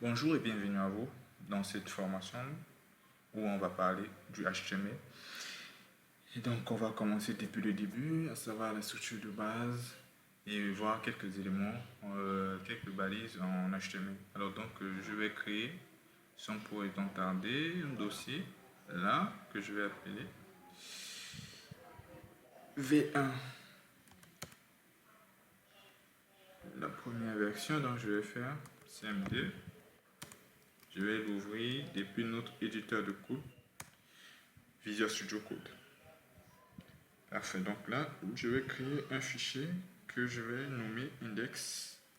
Bonjour et bienvenue à vous dans cette formation où on va parler du HTML. Et donc on va commencer depuis le début, à savoir la structure de base et voir quelques éléments, quelques balises en HTML. Alors donc je vais créer, sans pour autant tarder, un dossier là que je vais appeler V1. La première version, donc je vais faire CMD. Je vais l'ouvrir depuis notre éditeur de code, Visual Studio Code. Parfait, donc là, je vais créer un fichier que je vais nommer index.html.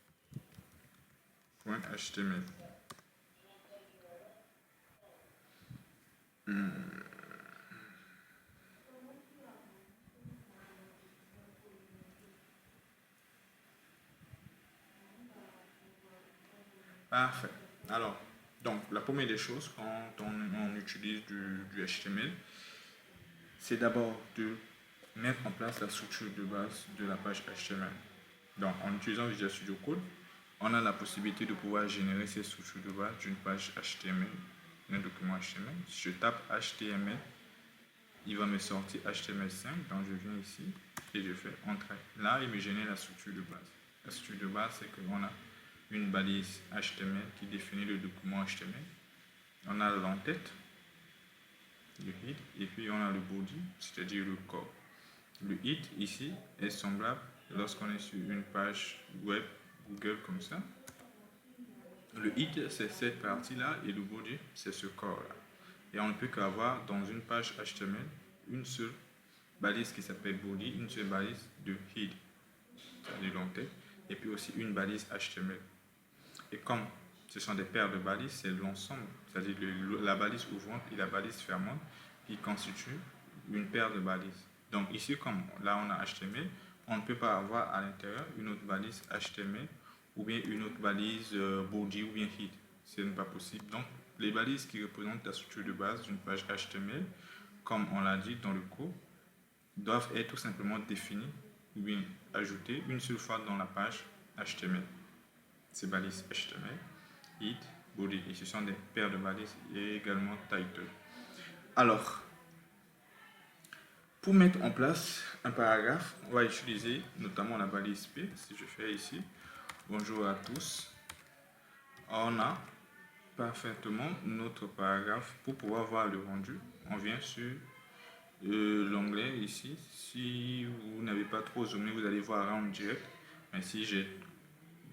Parfait. Alors, donc la première des choses quand on utilise du HTML, c'est d'abord de mettre en place la structure de base de la page HTML. Donc, en utilisant Visual Studio Code, on a la possibilité de pouvoir générer ces structures de base d'une page HTML, d'un document HTML. Si je tape HTML, il va me sortir HTML5, donc je viens ici et je fais Entrée. Là, il me génère la structure de base. La structure de base, c'est qu'on a une balise HTML qui définit le document HTML. On a l'entête, le head, et puis on a le body, c'est-à-dire le corps. Le head, ici, est semblable lorsqu'on est sur une page web Google comme ça. Le head, c'est cette partie-là, et le body, c'est ce corps-là. Et on ne peut qu'avoir dans une page HTML une seule balise qui s'appelle body, une seule balise de head, c'est-à-dire l'entête, et puis aussi une balise HTML. Et comme ce sont des paires de balises, c'est l'ensemble, c'est-à-dire la balise ouvrante et la balise fermante qui constituent une paire de balises. Donc ici, comme là on a HTML, on ne peut pas avoir à l'intérieur une autre balise HTML ou bien une autre balise body ou bien head. Ce n'est pas possible. Donc les balises qui représentent la structure de base d'une page HTML, comme on l'a dit dans le cours, doivent être tout simplement définies ou bien ajoutées une seule fois dans la page HTML. Ces balises HTML, head, body, et ce sont des paires de balises et également title. Alors, pour mettre en place un paragraphe, on va utiliser notamment la balise P. Si je fais ici, bonjour à tous, on a parfaitement notre paragraphe. Pour pouvoir voir le rendu, on vient sur l'onglet ici. Si vous n'avez pas trop zoomé, vous allez voir Round Direct. Mais si j'ai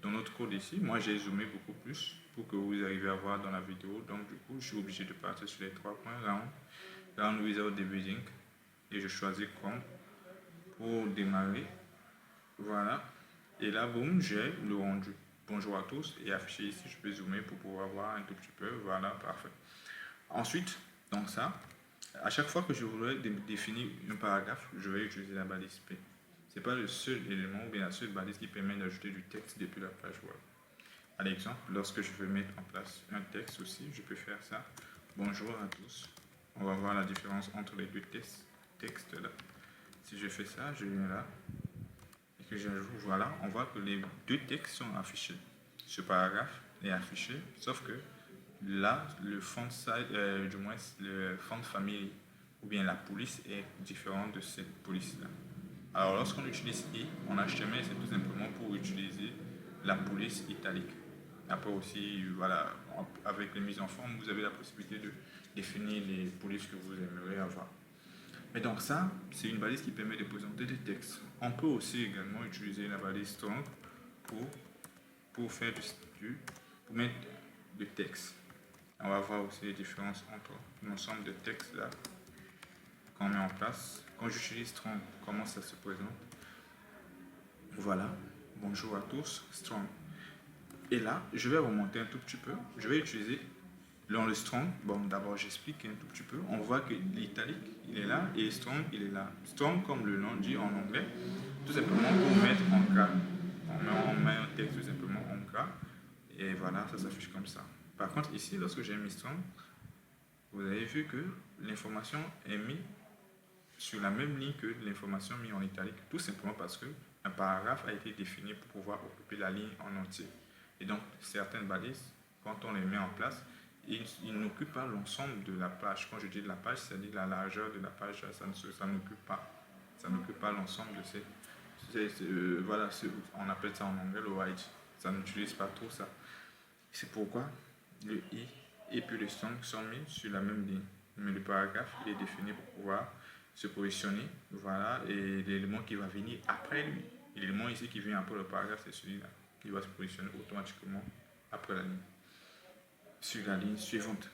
dans notre code ici, moi j'ai zoomé beaucoup plus pour que vous arriviez à voir dans la vidéo. Donc du coup, je suis obligé de partir sur les 3 points Round Without Debugging. Et je choisis Chrome pour démarrer. Voilà. Et là, boum, j'ai le rendu. Bonjour à tous. Et affiché ici, je peux zoomer pour pouvoir voir un tout petit peu. Voilà, parfait. Ensuite, donc ça, à chaque fois que je voudrais définir un paragraphe, je vais utiliser la balise P. Ce n'est pas le seul élément ou bien la seule balise qui permet d'ajouter du texte depuis la page web. Par exemple, lorsque je veux mettre en place un texte aussi, je peux faire ça. Bonjour à tous. On va voir la différence entre les deux textes là. Si je fais ça, je viens là et que j'ajoute, voilà, on voit que les deux textes sont affichés. Ce paragraphe est affiché, sauf que là, le font size, du moins le font family ou bien la police est différent de cette police-là. Alors lorsqu'on utilise I en HTML, c'est tout simplement pour utiliser la police italique. Après aussi, voilà, avec les mises en forme, vous avez la possibilité de définir les polices que vous aimeriez avoir. Mais donc ça, c'est une balise qui permet de présenter des textes. On peut aussi également utiliser la balise strong pour faire pour mettre du texte. On va voir aussi les différences entre l'ensemble de textes là qu'on met en place. Quand j'utilise strong, comment ça se présente? Voilà, bonjour à tous, strong. Et là, je vais remonter un tout petit peu. Je vais utiliser dans le strong. Bon, d'abord, j'explique un tout petit peu. On voit que l'italique, il est là, et strong, il est là. Strong, comme le nom dit en anglais, tout simplement pour mettre en gras. On met un texte tout simplement en gras, et voilà, ça s'affiche comme ça. Par contre, ici, lorsque j'ai mis strong, vous avez vu que l'information est mise sur la même ligne que l'information mise en italique, tout simplement parce qu'un paragraphe a été défini pour pouvoir occuper la ligne en entier. Et donc, certaines balises quand on les met en place, ils n'occupent pas l'ensemble de la page. Quand je dis de la page, c'est-à-dire la largeur de la page, ça n'occupe pas. Ça n'occupe pas l'ensemble de ces... voilà, on appelle ça en anglais le white. Ça n'utilise pas trop ça. C'est pourquoi le i et puis le strong sont mis sur la même ligne. Mais le paragraphe, il est défini pour pouvoir se positionner. Voilà, et l'élément qui va venir après lui. L'élément ici qui vient après le paragraphe, c'est celui-là. Il va se positionner automatiquement après la ligne. Sur la ligne suivante.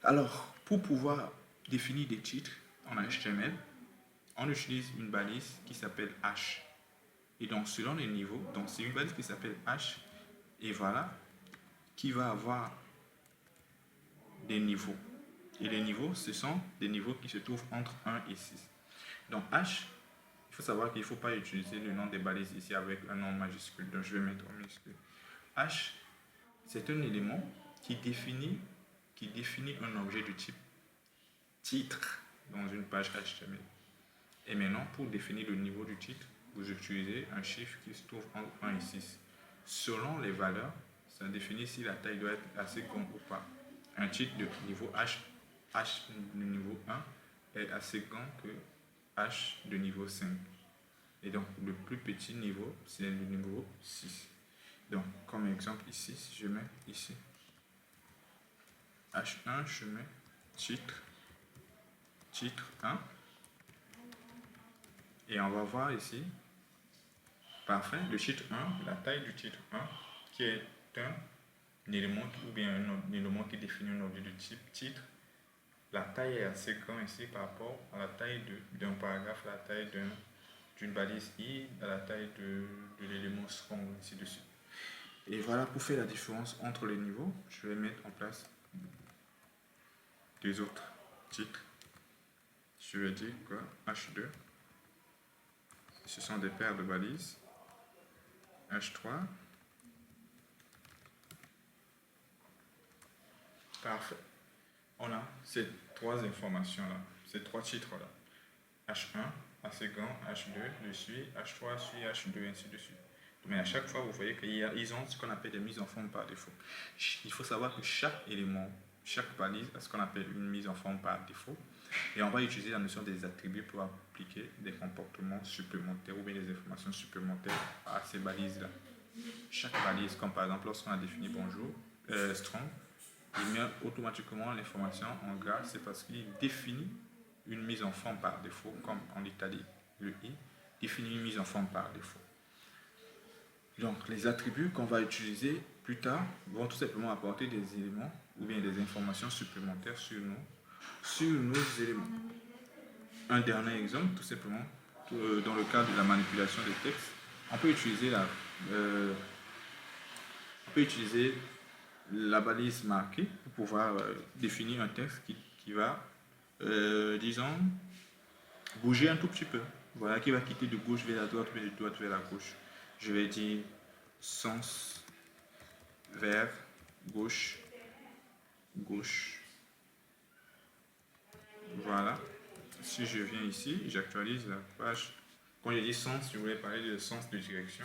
Alors, pour pouvoir définir des titres en HTML, on utilise une balise qui s'appelle H. Et donc, selon les niveaux, donc c'est une balise qui s'appelle H, et voilà, qui va avoir des niveaux. Et les niveaux, ce sont des niveaux qui se trouvent entre 1 et 6. Donc, H, il faut savoir qu'il ne faut pas utiliser le nom des balises ici avec un nom majuscule. Donc, je vais mettre en minuscule. H, c'est un élément qui définit un objet de type titre dans une page HTML. Et maintenant, pour définir le niveau du titre, vous utilisez un chiffre qui se trouve entre 1 et 6. Selon les valeurs, ça définit si la taille doit être assez grande ou pas. Un titre de niveau H de niveau 1 est assez grand que H de niveau 5. Et donc, le plus petit niveau, c'est le niveau 6. Donc, comme exemple ici, si je mets ici H1, je mets titre 1. Et on va voir ici, parfait, le titre 1, la taille du titre 1, qui est un élément ou bien un élément qui définit un objet de type titre. La taille est assez grande ici par rapport à la taille d'un paragraphe, à la taille d'une balise i, à la taille de l'élément strong, ainsi de suite. Et voilà, pour faire la différence entre les niveaux, je vais mettre en place deux autres titres. Je vais dire quoi? H2. Ce sont des paires de balises. H3. Parfait. On a ces trois informations-là, ces trois titres-là. H1, assez grand, H2, dessus, H3, suit H2, ainsi de suite. Mais à chaque fois, vous voyez qu'ils ont ce qu'on appelle des mises en forme par défaut. Il faut savoir que chaque élément, chaque balise a ce qu'on appelle une mise en forme par défaut. Et on va utiliser la notion des attributs pour appliquer des comportements supplémentaires ou bien des informations supplémentaires à ces balises-là. Chaque balise, comme par exemple lorsqu'on a défini bonjour, strong, il met automatiquement l'information en gras, c'est parce qu'il définit une mise en forme par défaut, comme en Italie, le i définit une mise en forme par défaut. Donc, les attributs qu'on va utiliser plus tard vont tout simplement apporter des éléments ou bien des informations supplémentaires sur nos éléments. Un dernier exemple, tout simplement, dans le cadre de la manipulation des textes, on peut utiliser la balise marquée pour pouvoir définir un texte qui va, disons, bouger un tout petit peu. Voilà, qui va quitter de gauche vers la droite ou de droite vers la gauche. Je vais dire sens vers gauche, gauche. Voilà. Si je viens ici, j'actualise la page. Quand je dis sens, je voulais parler de sens de direction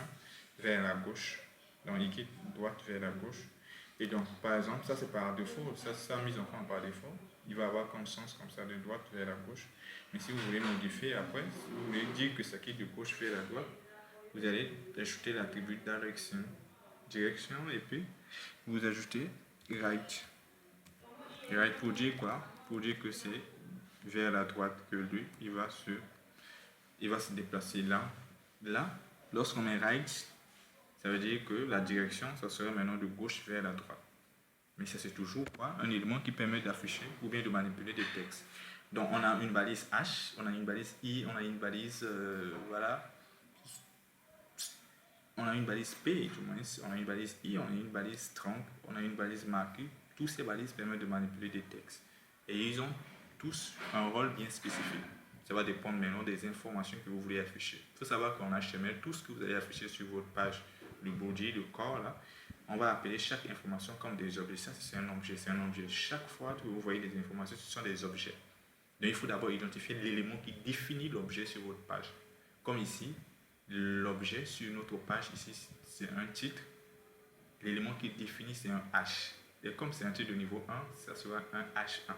vers la gauche. Donc, il quitte droite vers la gauche. Et donc, par exemple, ça c'est par défaut, ça mise en forme par défaut. Il va avoir comme sens comme ça de droite vers la gauche. Mais si vous voulez modifier après, si vous voulez dire que ça quitte de gauche vers la droite, vous allez ajouter l'attribut direction et puis vous ajoutez right. Right pour dire quoi? Pour dire que c'est vers la droite que lui, il va se déplacer là. Là, lorsqu'on met right, ça veut dire que la direction, ça serait maintenant de gauche vers la droite. Mais ça, c'est toujours quoi? Un élément qui permet d'afficher ou bien de manipuler des textes. Donc, on a une balise H, on a une balise I, on a une balise, voilà. On a une balise P, du moins, on a une balise I, on a une balise strong, on a une balise marquée. Tous ces balises permettent de manipuler des textes. Et ils ont tous un rôle bien spécifique. Ça va dépendre maintenant des informations que vous voulez afficher. Il faut savoir qu'en HTML, tout ce que vous allez afficher sur votre page, le body, le corps, là, on va appeler chaque information comme des objets. Ça, c'est un objet, c'est un objet. Chaque fois que vous voyez des informations, ce sont des objets. Donc, il faut d'abord identifier l'élément qui définit l'objet sur votre page. Comme ici, l'objet sur notre page, ici, c'est un titre. L'élément qui définit, c'est un H. Et comme c'est un titre de niveau 1, ça sera un H1.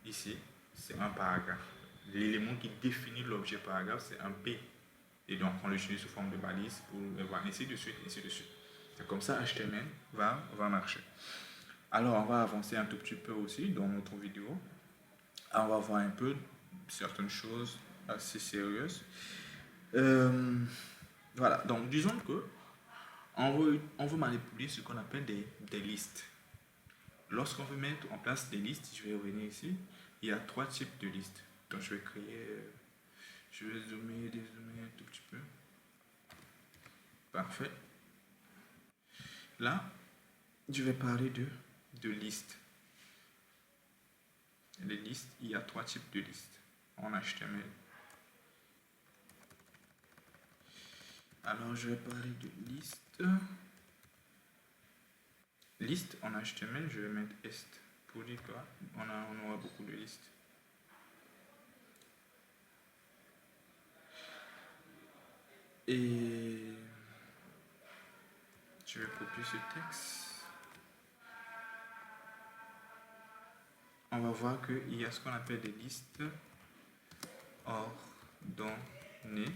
Ici, c'est un paragraphe. L'élément qui définit l'objet paragraphe, c'est un P. Et donc, on l'utilise sous forme de balise pour voir ainsi de suite, ainsi de suite. Et comme ça, HTML va marcher. Alors, on va avancer un tout petit peu aussi dans notre vidéo. On va voir un peu certaines choses assez sérieuses. Voilà, donc disons que on veut manipuler ce qu'on appelle des listes. Lorsqu'on veut mettre en place des listes, je vais revenir ici, il y a 3 types de listes. Donc je vais créer, je vais zoomer, dézoomer un tout petit peu. Parfait. Là, je vais parler de listes. Les listes, il y a 3 types de listes en HTML. Alors, je vais parler de listes. Liste en HTML, je vais mettre est pour dire qu'on aura beaucoup de listes. Et je vais copier ce texte. On va voir qu'il y a ce qu'on appelle des listes ordonnées.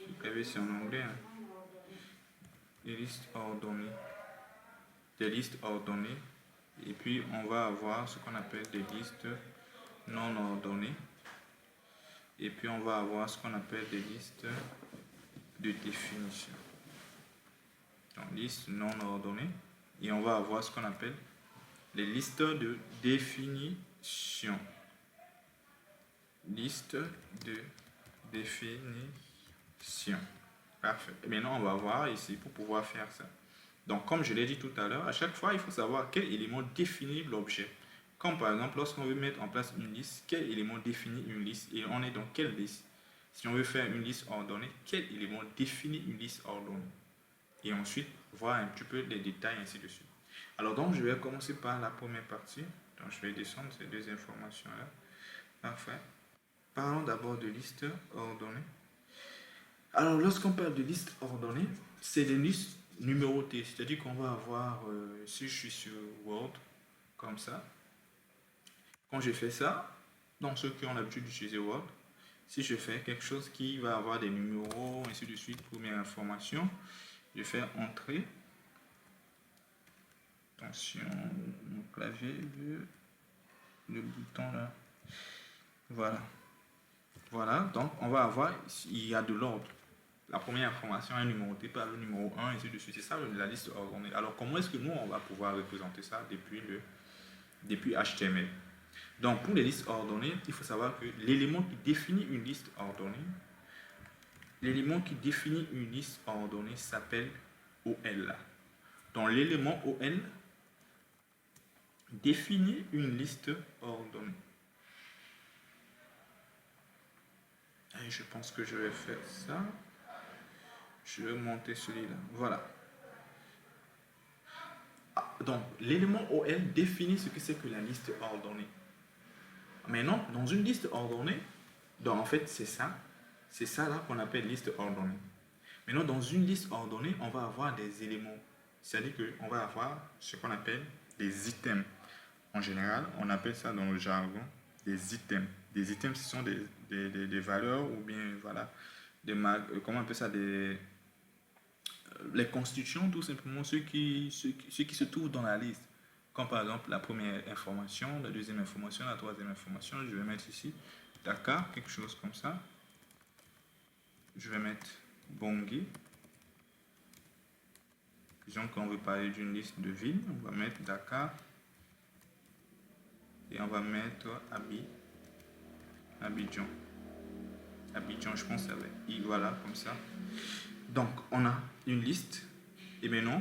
Vous avez c'est en anglais. Hein? Des listes ordonnées. Des listes ordonnées. Et puis on va avoir ce qu'on appelle des listes non ordonnées. Et puis on va avoir ce qu'on appelle des listes de définition. Donc liste non ordonnée. Et on va avoir ce qu'on appelle les listes de définition. Liste de définition. Parfait. Et maintenant, on va voir ici pour pouvoir faire ça. Donc, comme je l'ai dit tout à l'heure, à chaque fois, il faut savoir quel élément définit l'objet. Comme par exemple, lorsqu'on veut mettre en place une liste, quel élément définit une liste et on est dans quelle liste? Si on veut faire une liste ordonnée, quel élément définit une liste ordonnée? Et ensuite, voir un petit peu les détails, ainsi de suite. Alors, donc, je vais commencer par la première partie. Donc, je vais descendre ces deux informations-là. Parfait. Parlons d'abord de liste ordonnée. Alors, lorsqu'on parle de liste ordonnée, c'est des listes numérotées. C'est-à-dire qu'on va avoir, si je suis sur Word, comme ça, quand je fais ça, dans ceux qui ont l'habitude d'utiliser Word, si je fais quelque chose qui va avoir des numéros, ainsi de suite, première information, je fais entrée. Attention, mon clavier, le bouton là. Voilà. Voilà, donc on va avoir, il y a de l'ordre. La première information est numérotée par le numéro 1, et ainsi de suite. C'est ça la liste ordonnée. Alors, comment est-ce que nous, on va pouvoir représenter ça depuis HTML? Donc, pour les listes ordonnées, il faut savoir que l'élément qui définit une liste ordonnée, s'appelle OL. Donc, l'élément OL définit une liste ordonnée. Et je pense que je vais faire ça. Je vais monter celui-là. Voilà. Donc, l'élément OL définit ce que c'est que la liste ordonnée. Maintenant, dans une liste ordonnée, donc en fait, c'est ça là qu'on appelle liste ordonnée. Maintenant, dans une liste ordonnée, on va avoir des éléments. C'est-à-dire qu'on va avoir ce qu'on appelle des items. En général, on appelle ça dans le jargon des items. Des items, ce sont des valeurs ou bien, voilà, comment on appelle ça, les constituants, tout simplement, ceux qui se trouvent dans la liste. Comme par exemple la première information, la deuxième information, la troisième information. Je vais mettre ici Dakar, quelque chose comme ça. Je vais mettre Bangui. Disons qu'on veut parler d'une liste de villes. On va mettre Dakar. Et on va mettre Abidjan. Abidjan, je pense avec I, voilà, comme ça. Donc, on a une liste. Et maintenant,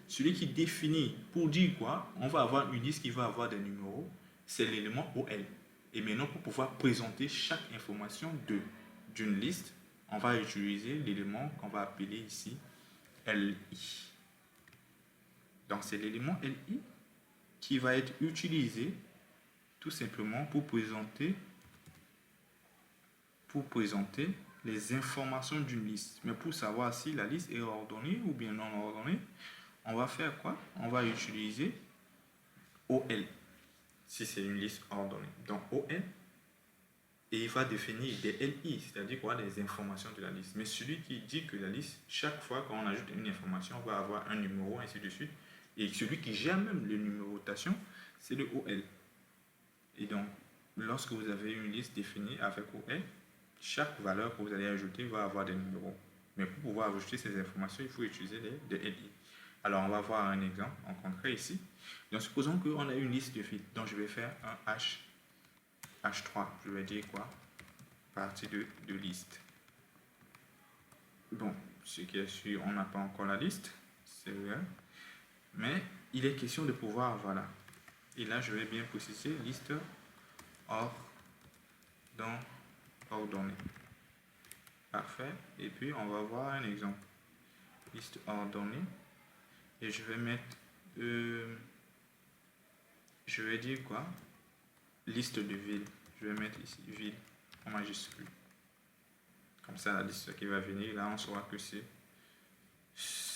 celui qui définit, pour dire quoi, on va avoir une liste qui va avoir des numéros. C'est l'élément OL. Et maintenant, pour pouvoir présenter chaque information d'une liste, on va utiliser l'élément qu'on va appeler ici LI. Donc, c'est l'élément LI qui va être utilisé tout simplement pour présenter les informations d'une liste. Mais pour savoir si la liste est ordonnée ou bien non ordonnée, On va faire quoi? On va utiliser OL, si c'est une liste ordonnée. Donc OL, et il va définir des LI, c'est-à-dire quoi? Des informations de la liste. Mais celui qui dit que la liste, chaque fois qu'on ajoute une information, on va avoir un numéro, ainsi de suite. Et celui qui gère même le numérotation, c'est le OL. Et donc, lorsque vous avez une liste définie avec OL, chaque valeur que vous allez ajouter va avoir des numéros. Mais pour pouvoir ajouter ces informations, il faut utiliser des LI. Alors, on va voir un exemple en concret ici. Donc, supposons qu'on a une liste de fils. Donc, je vais faire un H3. Je vais dire quoi? Partie de liste. Bon, ce qui est sûr, on n'a pas encore la liste. C'est vrai. Mais il est question de pouvoir, voilà. Et là, je vais bien préciser liste ordonnée. Parfait. Et puis, on va voir un exemple. Liste ordonnée. Et je vais mettre... je vais dire quoi? Liste de villes. Je vais mettre ici ville en majuscule. Comme ça, la liste qui va venir, là, on saura que ce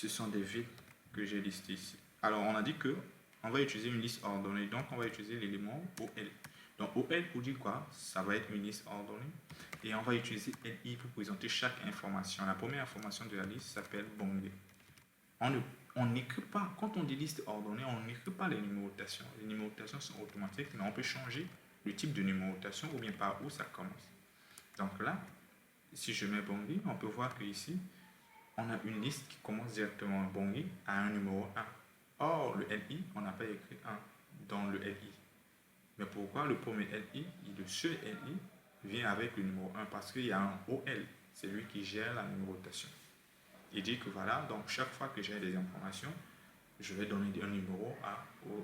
sont des villes que j'ai listées ici. Alors, on a dit que on va utiliser une liste ordonnée. Donc, on va utiliser l'élément OL. Donc, OL pour dire quoi? Ça va être une liste ordonnée. Et on va utiliser LI pour présenter chaque information. La première information de la liste s'appelle Bongé. On n'écrit pas, quand on dit liste ordonnée, on n'écrit pas les numérotations. Les numérotations sont automatiques, mais on peut changer le type de numérotation ou bien par où ça commence. Donc là, si je mets Bongé, on peut voir qu'ici, on a une liste qui commence directement Bongé à un numéro 1. Or, le LI, on n'a pas écrit 1 dans le LI. Mais pourquoi le premier LI, le seul LI, vient avec le numéro 1? Parce qu'il y a un OL, c'est lui qui gère la numérotation. Il dit que voilà, donc chaque fois que j'ai des informations, je vais donner un numéro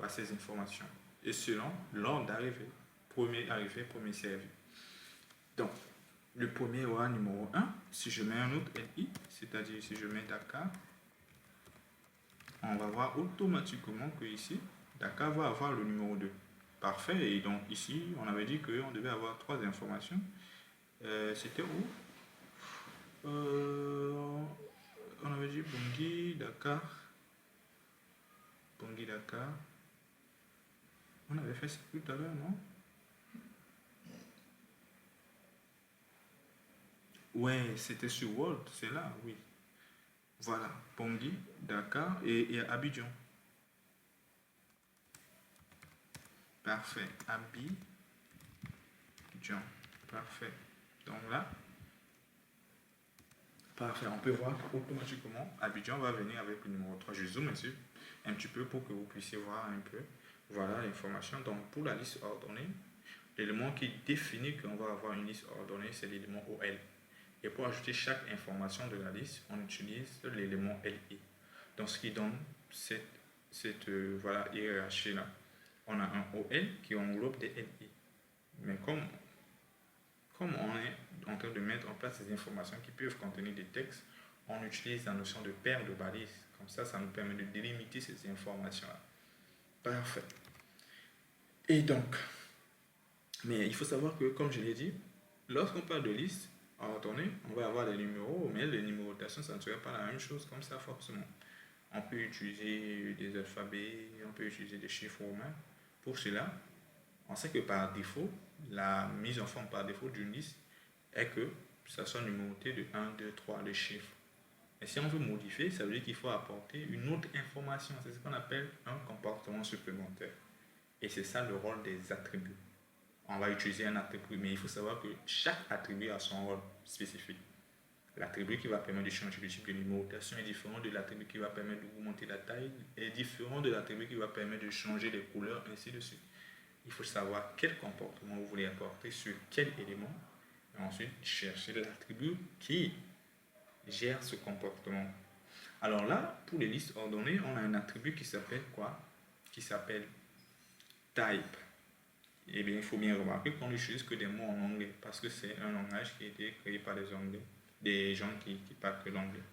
à ces informations. Et selon l'ordre d'arrivée, premier arrivé, premier servi. Donc, le premier aura numéro 1. Si je mets un autre LI, c'est-à-dire si je mets Dakar, on va voir automatiquement que ici, Dakar va avoir le numéro 2. Parfait. Et donc ici, on avait dit qu'on devait avoir 3 informations. C'était où? On avait dit Bangui, Dakar. Bangui, Dakar. On avait fait ça tout à l'heure, non? Ouais, c'était sur Word, c'est là, oui. Voilà, Bangui, Dakar et Abidjan. Parfait, Abidjan. Parfait. Donc là, parfait, on peut voir qu'automatiquement, Abidjan va venir avec le numéro 3. Je zoome ici un petit peu pour que vous puissiez voir un peu. Voilà l'information. Donc pour la liste ordonnée, l'élément qui définit qu'on va avoir une liste ordonnée, c'est l'élément OL. Et pour ajouter chaque information de la liste, on utilise l'élément LI. Donc ce qui donne cette voilà, hiérarchie-là. On a un OL qui englobe des LI. Mais comme on est en train de mettre en place ces informations qui peuvent contenir des textes, on utilise la notion de paire de balises. Comme ça, ça nous permet de délimiter ces informations-là. Parfait. Et donc, mais il faut savoir que, comme je l'ai dit, lorsqu'on parle de liste ordonnée, on va avoir des numéros, mais les numérotations, ça ne serait pas la même chose comme ça forcément. On peut utiliser des alphabets, on peut utiliser des chiffres romains. Pour cela, on sait que par défaut, la mise en forme par défaut d'une liste est que ça soit numéroté de 1, 2, 3, les chiffres. Et si on veut modifier, ça veut dire qu'il faut apporter une autre information. C'est ce qu'on appelle un comportement supplémentaire. Et c'est ça le rôle des attributs. On va utiliser un attribut, mais il faut savoir que chaque attribut a son rôle spécifique. L'attribut qui va permettre de changer le type de numérotation est différent de l'attribut qui va permettre d'augmenter la taille, est différent de l'attribut qui va permettre de changer les couleurs, ainsi de suite. Il faut savoir quel comportement vous voulez apporter sur quel élément, et ensuite chercher l'attribut qui gère ce comportement. Alors là, pour les listes ordonnées, on a un attribut qui s'appelle quoi? Qui s'appelle type. Eh bien, il faut bien remarquer qu'on n'utilise que des mots en anglais, parce que c'est un langage qui a été créé par les Anglais, des gens qui parlent que l'anglais.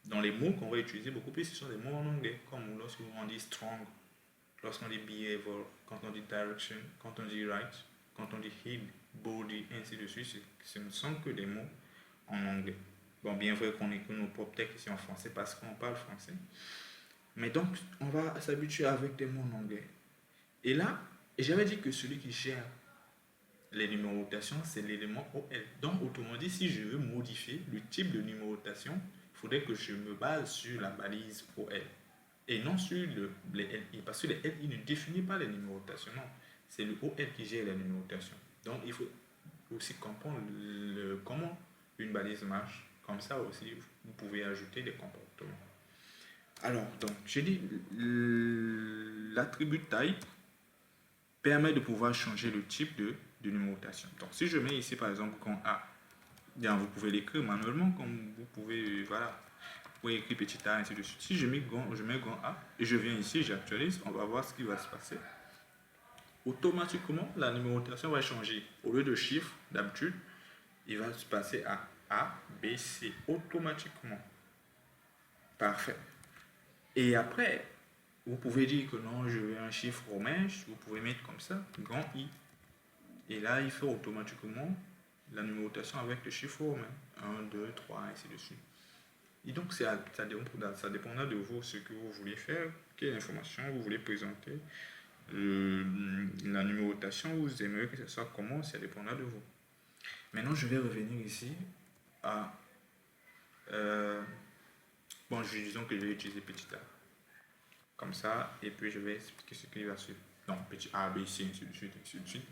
Dans les mots qu'on va utiliser beaucoup plus, ce sont des mots en anglais, comme lorsqu'on dit strong, lorsqu'on dit behavior, quand on dit direction, quand on dit right, quand on dit head, body, ainsi de suite, ce ne sont que des mots en anglais. Bon, bien vrai qu'on écrit nos propres textes ici en français parce qu'on parle français, Mais donc, on va s'habituer avec des mots en anglais. Et là, j'avais dit que celui qui gère les numérotations, c'est l'élément OL. Donc, autrement dit, si je veux modifier le type de numérotation, il faudrait que je me base sur la balise OL et non sur les LI. Parce que les LI ne définissent pas les numérotations, non. C'est le OL qui gère les numérotations. Donc, il faut aussi comprendre comment une balise marche. Comme ça aussi, vous pouvez ajouter des comportements. Alors, donc, j'ai dit, l'attribut type permet de pouvoir changer le type de numérotation. Donc, si je mets ici, par exemple, grand A, bien, vous pouvez l'écrire manuellement, comme vous pouvez, voilà, vous pouvez écrire petit a, ainsi de suite. Si je mets grand A, et je viens ici, j'actualise, on va voir ce qui va se passer. Automatiquement, la numérotation va changer. Au lieu de chiffres, d'habitude, il va se passer à A, B, C, automatiquement. Parfait. Et après, vous pouvez dire que non, je veux un chiffre romain, vous pouvez mettre comme ça, grand I. Et là, il fait automatiquement la numérotation avec le chiffre romain. 1, 2, 3, ainsi de suite. Et donc, ça dépendra de vous, ce que vous voulez faire, quelle information vous voulez présenter. La numérotation, vous aimeriez que ce soit comment, ça dépendra de vous. Maintenant, je vais revenir ici à... bon, disons que je vais utiliser petit a. Comme ça, et puis je vais expliquer ce qui va suivre. Donc, petit a, b, c, ainsi de suite, ainsi de suite.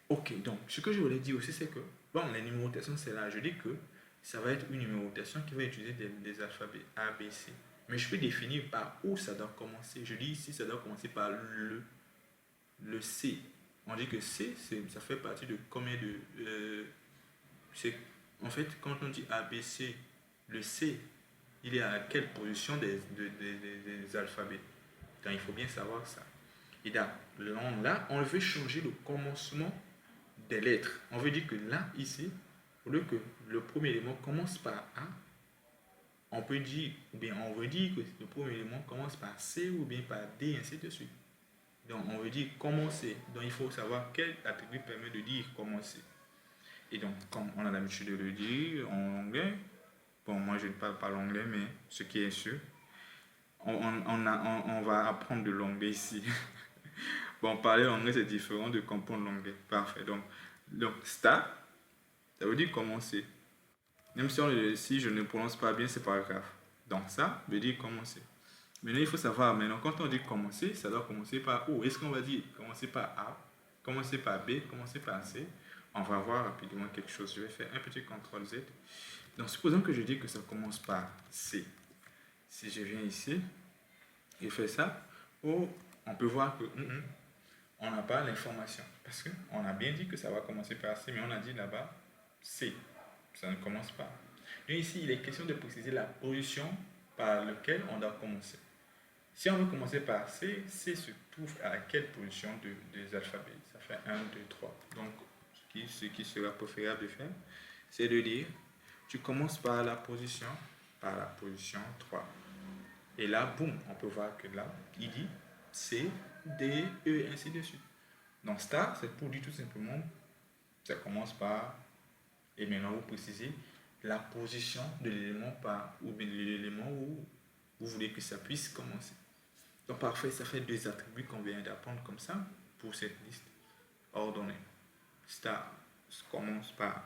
Ok, donc, ce que je voulais dire aussi, c'est que, bon, les numérotations, c'est là. Je dis que ça va être une numérotation qui va utiliser des alphabets A, B, C. Mais je peux définir par où ça doit commencer. Je dis ici, ça doit commencer par le C. On dit que C, ça fait partie de combien de... en fait, quand on dit A, B, C, le C, il est à quelle position des alphabets. Donc, il faut bien savoir ça. Et là, on veut changer le commencement des lettres. On veut dire que là, ici, au lieu que le premier élément commence par A, on peut dire, ou bien on veut dire que le premier élément commence par C ou bien par D, ainsi de suite. Donc, on veut dire commencer. Donc, il faut savoir quel attribut permet de dire commencer. Et donc, comme on a l'habitude de le dire en anglais, bon, moi je ne parle pas l'anglais, mais ce qui est sûr, on va apprendre de l'anglais ici. Bon, parler l'anglais, c'est différent de comprendre l'anglais. Parfait. Donc, start, ça veut dire commencer. Même si je ne prononce pas bien, c'est pas grave. Donc, ça veut dire commencer. Maintenant, il faut savoir, quand on dit commencer, ça doit commencer par où? Est-ce qu'on va dire commencer par A, commencer par B, commencer par C? On va voir rapidement quelque chose. Je vais faire un petit CTRL Z. Donc, supposons que je dis que ça commence par C. Si je viens ici et fais ça, on peut voir que on n'a pas l'information. Parce qu'on a bien dit que ça va commencer par C, mais on a dit là-bas C. Ça ne commence pas. Et ici, il est question de préciser la position par laquelle on doit commencer. Si on veut commencer par C, C se trouve à quelle position des alphabets? Ça fait 1, 2, 3. Donc, ce qui sera préférable de faire, c'est de dire, tu commences par la position 3. Et là, boum, on peut voir que là, il dit C, D, E, ainsi de suite. Donc, star, c'est pour dire tout simplement, ça commence par, et maintenant vous précisez la position de l'élément ou bien l'élément où vous voulez que ça puisse commencer. Donc, parfait, ça fait 2 attributs qu'on vient d'apprendre comme ça pour cette liste ordonnée. Star commence par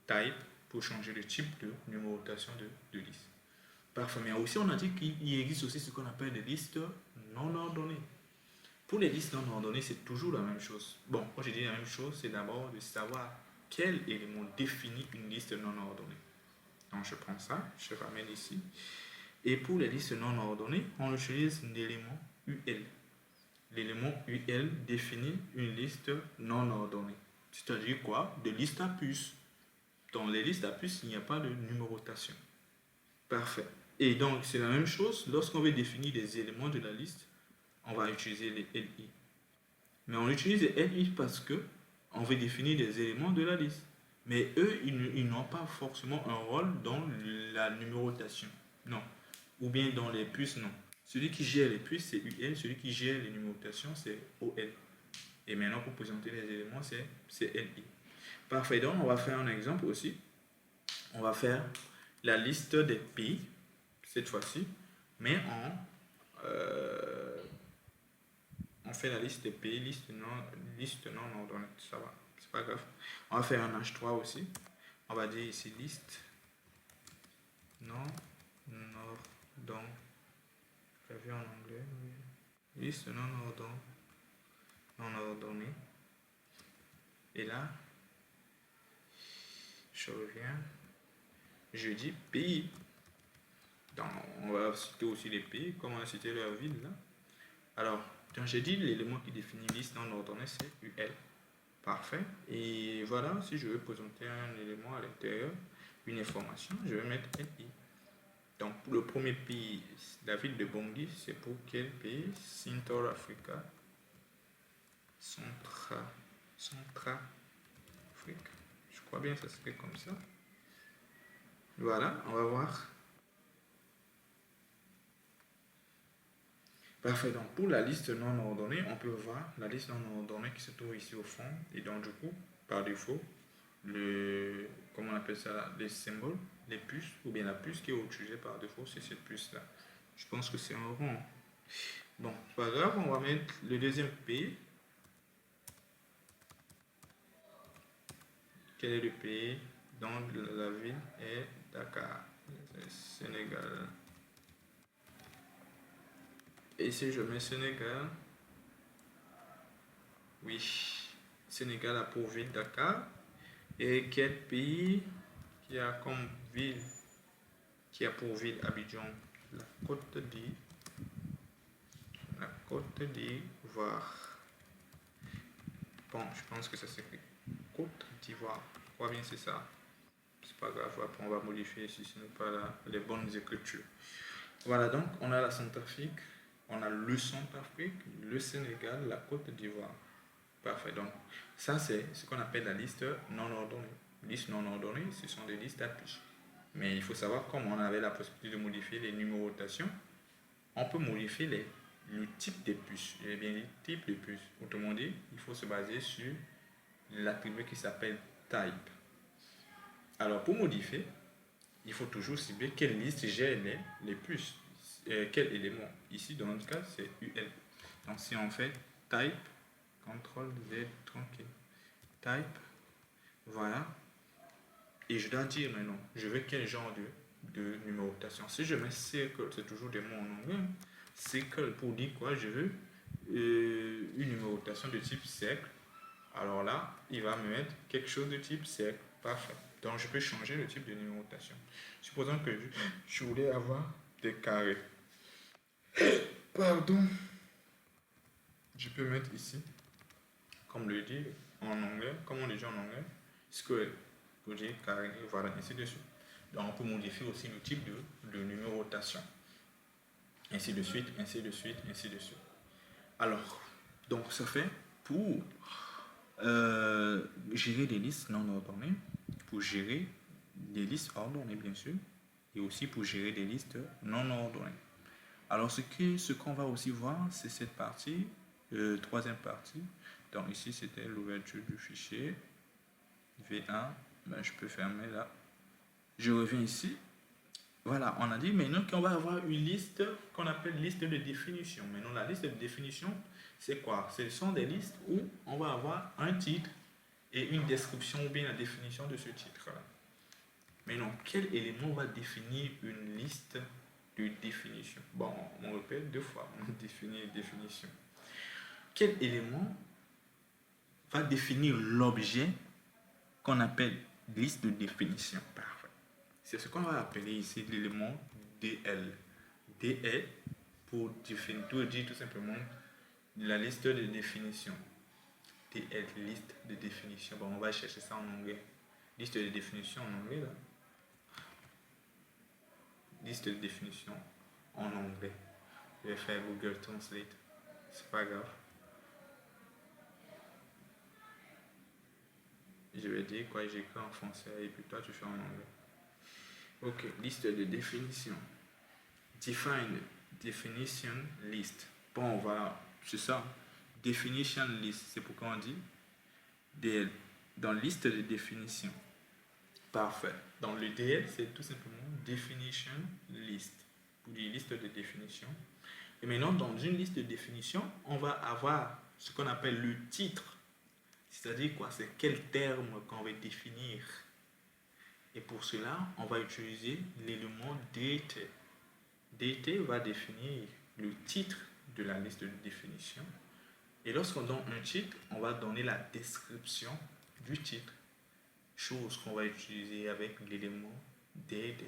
type pour changer le type de numérotation de liste. Parfait, mais aussi on a dit qu'il existe aussi ce qu'on appelle des listes non ordonnées. Pour les listes non ordonnées, c'est toujours la même chose. Bon, quand je dis la même chose, c'est d'abord de savoir quel élément définit une liste non ordonnée. Donc je prends ça, je ramène ici. Et pour les listes non ordonnées, on utilise l'élément UL. L'élément UL définit une liste non ordonnée. C'est-à-dire quoi? De liste à puce. Dans les listes à puce, il n'y a pas de numérotation. Parfait. Et donc, c'est la même chose. Lorsqu'on veut définir des éléments de la liste, on va utiliser les LI. Mais on utilise les LI parce que on veut définir des éléments de la liste. Mais eux, ils n'ont pas forcément un rôle dans la numérotation. Non. Ou bien dans les puces, non. Celui qui gère les puces, c'est UL. Celui qui gère les numérotations, c'est OL. Et maintenant, pour présenter les éléments, c'est LI. Parfait. Donc, on va faire un exemple aussi. On va faire la liste des pays, cette fois-ci, mais On fait la liste des pays, liste non ordonnée, ça va, c'est pas grave. On va faire un H3 aussi. On va dire ici liste non ordonnée. J'ai vu en anglais, oui. Liste non ordonnée. Et là, je reviens, je dis pays. Donc, on va citer aussi les pays, comme on a cité leur ville là. Alors, quand j'ai dit l'élément qui définit liste non ordonnée, c'est UL. Parfait. Et voilà, si je veux présenter un élément à l'intérieur, une information, je vais mettre LI. Donc, pour le premier pays, la ville de Bangui, c'est pour quel pays? Central Africa. Centrafrique. Je crois bien que ça serait comme ça. Voilà, on va voir. Parfait, donc pour la liste non ordonnée, on peut voir la liste non ordonnée qui se trouve ici au fond. Et donc du coup, par défaut, comment on appelle ça, les symboles, les puces, ou bien la puce qui est utilisée par défaut, c'est cette puce-là. Je pense que c'est un rond. Bon, pas grave, on va mettre le deuxième pays. Quel est le pays dont la ville est Dakar, Sénégal. Et si je mets Sénégal, oui, Sénégal a pour ville Dakar. Et quel pays qui a comme ville, qui a pour ville Abidjan? La Côte d'Ivoire. Bon, je pense que ça s'écrit Côte d'Ivoire. Je crois bien c'est ça. C'est pas grave, après on va modifier si ce n'est pas les bonnes écritures. Voilà, donc on a la Centrafrique, on a le Centrafrique, le Sénégal, la Côte d'Ivoire. Parfait, donc ça c'est ce qu'on appelle la liste non ordonnée. Liste non ordonnée, ce sont des listes à puces. Mais il faut savoir, comme on avait la possibilité de modifier les numérotations, on peut modifier le type des puces. Et bien, le type de puces. Autrement dit, il faut se baser sur l'attribut qui s'appelle type. Alors, pour modifier, il faut toujours cibler quelle liste gère les puces. Quel élément. Ici, dans notre cas, c'est UL. Donc, si on fait type, CTRL Z, tranquille. Type, voilà. Et je dois dire maintenant, je veux quel genre de numérotation. Si je mets circle, c'est toujours des mots en anglais. Circle pour dire quoi? Je veux une numérotation de type cercle. Alors là, il va me mettre quelque chose de type cercle. Parfait. Donc je peux changer le type de numérotation. Supposons que je voulais avoir des carrés. Pardon. Je peux mettre ici, comme le dit en anglais, comme on le dit en anglais, square. Pour dire carré, voilà, ainsi de suite. Donc on peut modifier aussi le type de numérotation. Ainsi de suite, ainsi de suite, ainsi de suite. Alors, donc ça fait pour gérer des listes non ordonnées, pour gérer des listes ordonnées bien sûr, et aussi pour gérer des listes non ordonnées. Alors ce qu'on va aussi voir, c'est cette partie, troisième partie. Donc ici c'était l'ouverture du fichier V1. Ben, je peux fermer là. Je reviens ici. Voilà, on a dit maintenant qu'on va avoir une liste qu'on appelle liste de définition. Maintenant, la liste de définition, c'est quoi? Ce sont des listes où on va avoir un titre et une description ou bien la définition de ce titre-là. Maintenant, quel élément va définir une liste de définition? Bon, on répète deux fois, on définit définition. Quel élément va définir l'objet qu'on appelle liste de définition? Parfait. C'est ce qu'on va appeler ici l'élément DL. DL pour définir, dire tout simplement la liste de définition. DL, liste de définition. Bon, on va chercher ça en anglais. Liste de définition en anglais là. Liste de définition en anglais. Je vais faire Google Translate. C'est pas grave. Je vais dire quoi, j'écris en français et puis toi tu fais en anglais. Ok, liste de définition. Define, definition list. Bon, voilà, c'est ça. Definition list, c'est pourquoi on dit DL. Dans liste de définition. Parfait. Dans le DL, c'est tout simplement definition list. Pour dire liste de définition. Et maintenant, dans une liste de définitions, on va avoir ce qu'on appelle le titre. C'est-à-dire quoi? C'est quel terme qu'on va définir. Et pour cela, on va utiliser l'élément DT. DT va définir le titre de la liste de définition. Et lorsqu'on donne un titre, on va donner la description du titre. Chose qu'on va utiliser avec l'élément DD.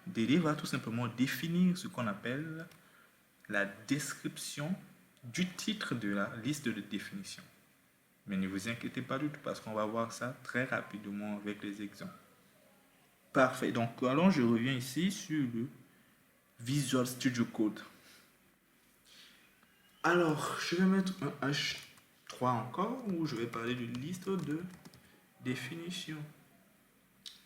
DD va tout simplement définir ce qu'on appelle la description du titre de la liste de définition. Mais ne vous inquiétez pas du tout parce qu'on va voir ça très rapidement avec les exemples. Parfait. Donc, alors je reviens ici sur le Visual Studio Code. Alors, je vais mettre un H3 encore où je vais parler d'une liste de définition.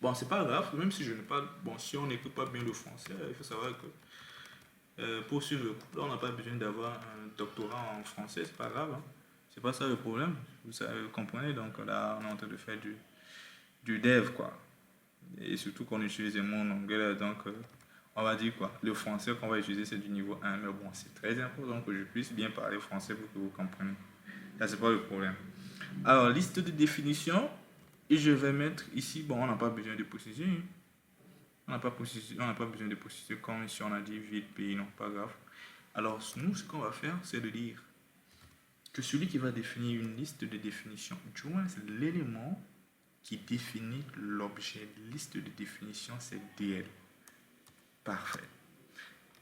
Bon, c'est pas grave, même si je n'ai pas. Bon, si on n'écoute pas bien le français, il faut savoir que pour suivre le cours, on n'a pas besoin d'avoir un doctorat en français, c'est pas grave. Hein. C'est pas ça le problème. Vous comprenez, donc là, on est en train de faire du dev, quoi. Et surtout qu'on utilise les mots en anglais, donc on va dire quoi. Le français qu'on va utiliser, c'est du niveau 1, mais bon, c'est très important que je puisse bien parler français pour que vous compreniez. Là, c'est pas le problème. Alors, liste de définition. Et je vais mettre ici, bon, on n'a pas besoin de préciser. Hein. On n'a pas besoin de préciser comme si on a dit ville, pays, non, pas grave. Alors, nous, ce qu'on va faire, c'est de dire que celui qui va définir une liste de définition, du moins, c'est l'élément qui définit l'objet. Liste de définition, c'est DL. Parfait.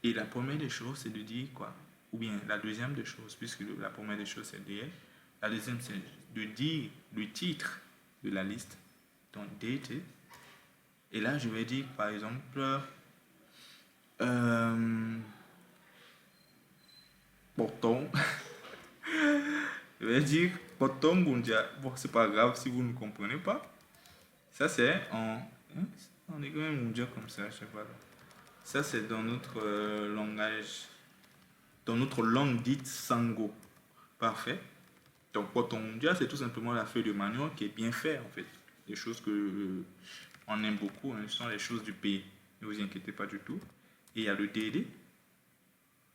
Et la première des choses, c'est de dire quoi? Ou bien la deuxième des choses, puisque la première des choses, c'est DL. La deuxième, c'est de dire le titre de la liste, donc DT. Et là, je vais dire, par exemple, bottom. Je vais dire bottom Gundia. Bon, c'est pas grave si vous ne comprenez pas. Ça, c'est on est quand même Gundia comme ça, je sais pas. Ça, c'est dans notre langage, dans notre langue dite Sango. Parfait. Donc, Potondia, c'est tout simplement la feuille de manioc qui est bien faite, en fait. Des choses que on aime beaucoup, hein, ce sont les choses du pays. Ne vous inquiétez pas du tout. Et il y a le DD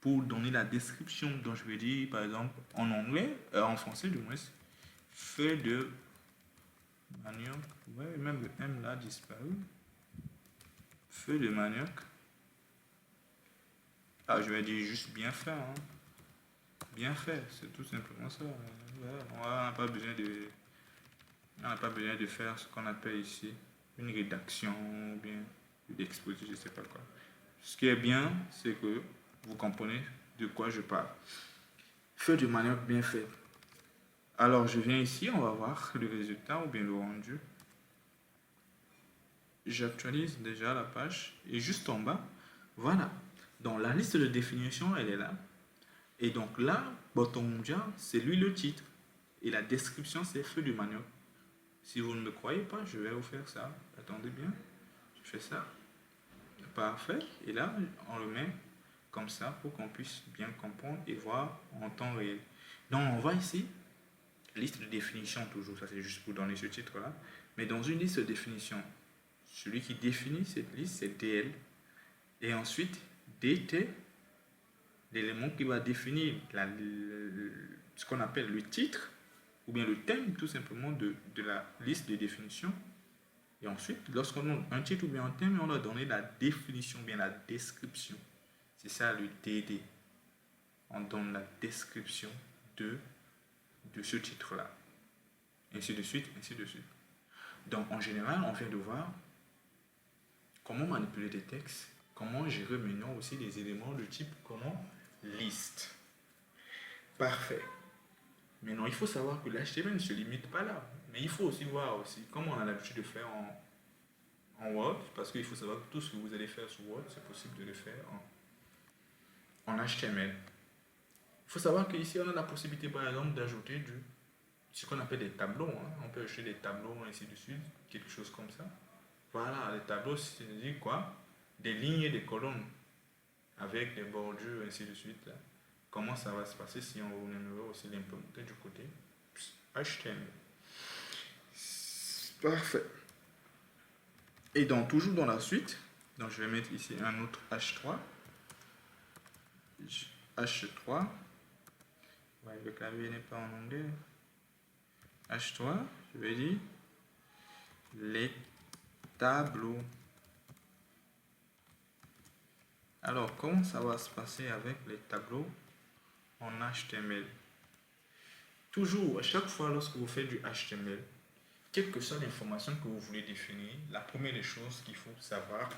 pour donner la description. Donc, je vais dire, par exemple, en anglais, en français du moins, feuille de manioc. Ouais, même le M là a disparu. Feuille de manioc. Ah, je vais dire juste bien fait. Hein. Bien fait, c'est tout simplement ça. On n'a pas besoin de faire ce qu'on appelle ici une rédaction ou bien d'exposer, je ne sais pas quoi. Ce qui est bien, c'est que vous comprenez de quoi je parle. Feuille de manioc bien fait. Alors, je viens ici, on va voir le résultat ou bien le rendu. J'actualise déjà la page et juste en bas, voilà. Donc, la liste de définition, elle est là. Et donc là, Botonja, c'est lui le titre. Et la description, c'est feu du manioc. Si vous ne me croyez pas, je vais vous faire ça. Attendez bien. Je fais ça. Parfait. Et là, on le met comme ça pour qu'on puisse bien comprendre et voir en temps réel. Donc, on va ici, liste de définition toujours. Ça, c'est juste pour donner ce titre-là. Mais dans une liste de définition, celui qui définit cette liste, c'est DL. Et ensuite, DT, l'élément qui va définir ce qu'on appelle le titre ou bien le thème tout simplement de la liste de définition. Et ensuite, lorsqu'on donne un titre ou bien un thème, on doit donner la définition, bien la description. C'est ça le DD. On donne la description de ce titre-là. Ainsi de suite, ainsi de suite. Donc en général, on vient de voir comment manipuler des textes, comment gérer maintenant aussi des éléments de type comment liste. Parfait. Maintenant, il faut savoir que l'HTML ne se limite pas là. Mais il faut aussi voir aussi, comme on a l'habitude de faire en Word, parce qu'il faut savoir que tout ce que vous allez faire sur Word, c'est possible de le faire en HTML. Il faut savoir qu'ici, on a la possibilité, par exemple, d'ajouter ce qu'on appelle des tableaux. Hein. On peut ajouter des tableaux, ainsi de suite, quelque chose comme ça. Voilà, les tableaux, c'est quoi? Des lignes et des colonnes, avec des bordures, ainsi de suite. Là. Comment ça va se passer si on aimerait aussi l'implémenter du côté HTML. Parfait. Et donc, toujours dans la suite, Donc je vais mettre ici un autre H3. H3. Ouais, le clavier n'est pas en anglais. H3, je vais dire les tableaux. Alors, comment ça va se passer avec les tableaux en HTML? Toujours, à chaque fois lorsque vous faites du HTML, quelle que soit l'information que vous voulez définir, la première des choses qu'il faut savoir,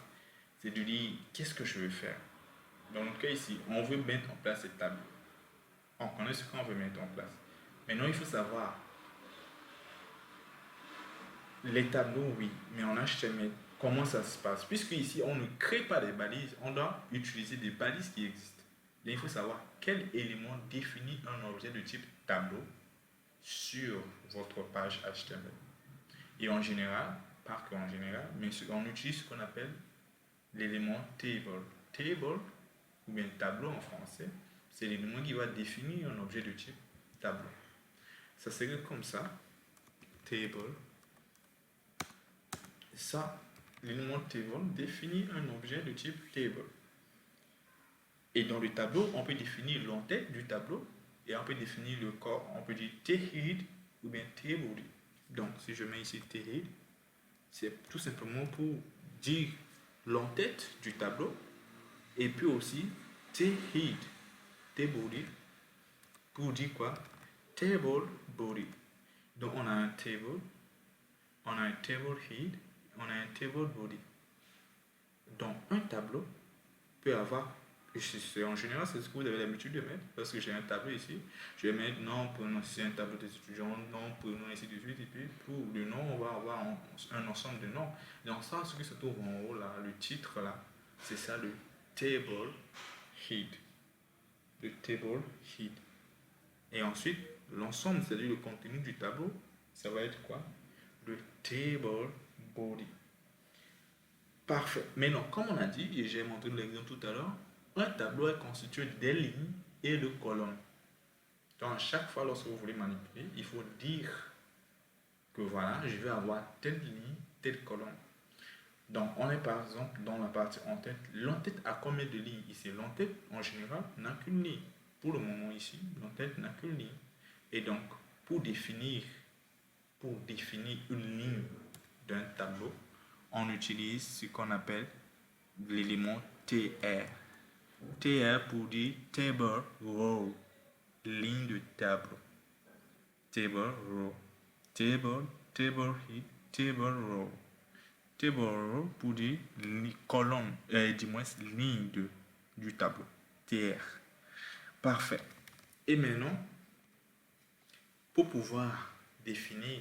c'est de dire qu'est-ce que je veux faire. Dans notre cas ici, on veut mettre en place ces tableaux. On connaît ce qu'on veut mettre en place. Maintenant, il faut savoir les tableaux, oui, mais en HTML, comment ça se passe? Puisque ici, on ne crée pas des balises, on doit utiliser des balises qui existent. Donc, il faut savoir quel élément définit un objet de type tableau sur votre page HTML. Et en général, pas qu'en général, mais on utilise ce qu'on appelle l'élément table. Table, ou bien tableau en français, c'est l'élément qui va définir un objet de type tableau. Ça serait comme ça, table. Ça, l'élément table définit un objet de type table. Et dans le tableau, on peut définir l'entête du tableau et on peut définir le corps. On peut dire T-head ou bien T-body. Donc, si je mets ici T-head, c'est tout simplement pour dire l'entête du tableau et puis aussi T-head, T-body, pour dire quoi? Table body. Donc, on a un table, on a un table head, on a un table body. Donc, un tableau peut avoir, en général, c'est ce que vous avez l'habitude de mettre, parce que j'ai un tableau ici, je vais mettre nom, prénom, si c'est un tableau des étudiants, nom, prénom, ainsi de suite, et puis pour le nom, on va avoir un ensemble de noms. Donc, ça, ce qui se trouve en haut, là, le titre, là, c'est ça le table head. Le table head. Et ensuite, l'ensemble, c'est-à-dire le contenu du tableau, ça va être quoi? Le table body. Parfait. Maintenant, comme on a dit, et j'ai montré l'exemple tout à l'heure, un tableau est constitué des lignes et de colonnes. Donc, à chaque fois, lorsque vous voulez manipuler, il faut dire que voilà, je vais avoir telle ligne, telle colonne. Donc, on est par exemple dans la partie en-tête. L'en-tête a combien de lignes ici? L'en-tête, en général, n'a qu'une ligne. Pour le moment ici, l'en-tête n'a qu'une ligne. Et donc, pour définir une ligne d'un tableau, on utilise ce qu'on appelle l'élément TR. TR pour dire table row, ligne de tableau. Table row. Table head, table row. Table row pour dire colonne, dis-moi ligne du tableau. TR. Parfait. Et maintenant, pour pouvoir définir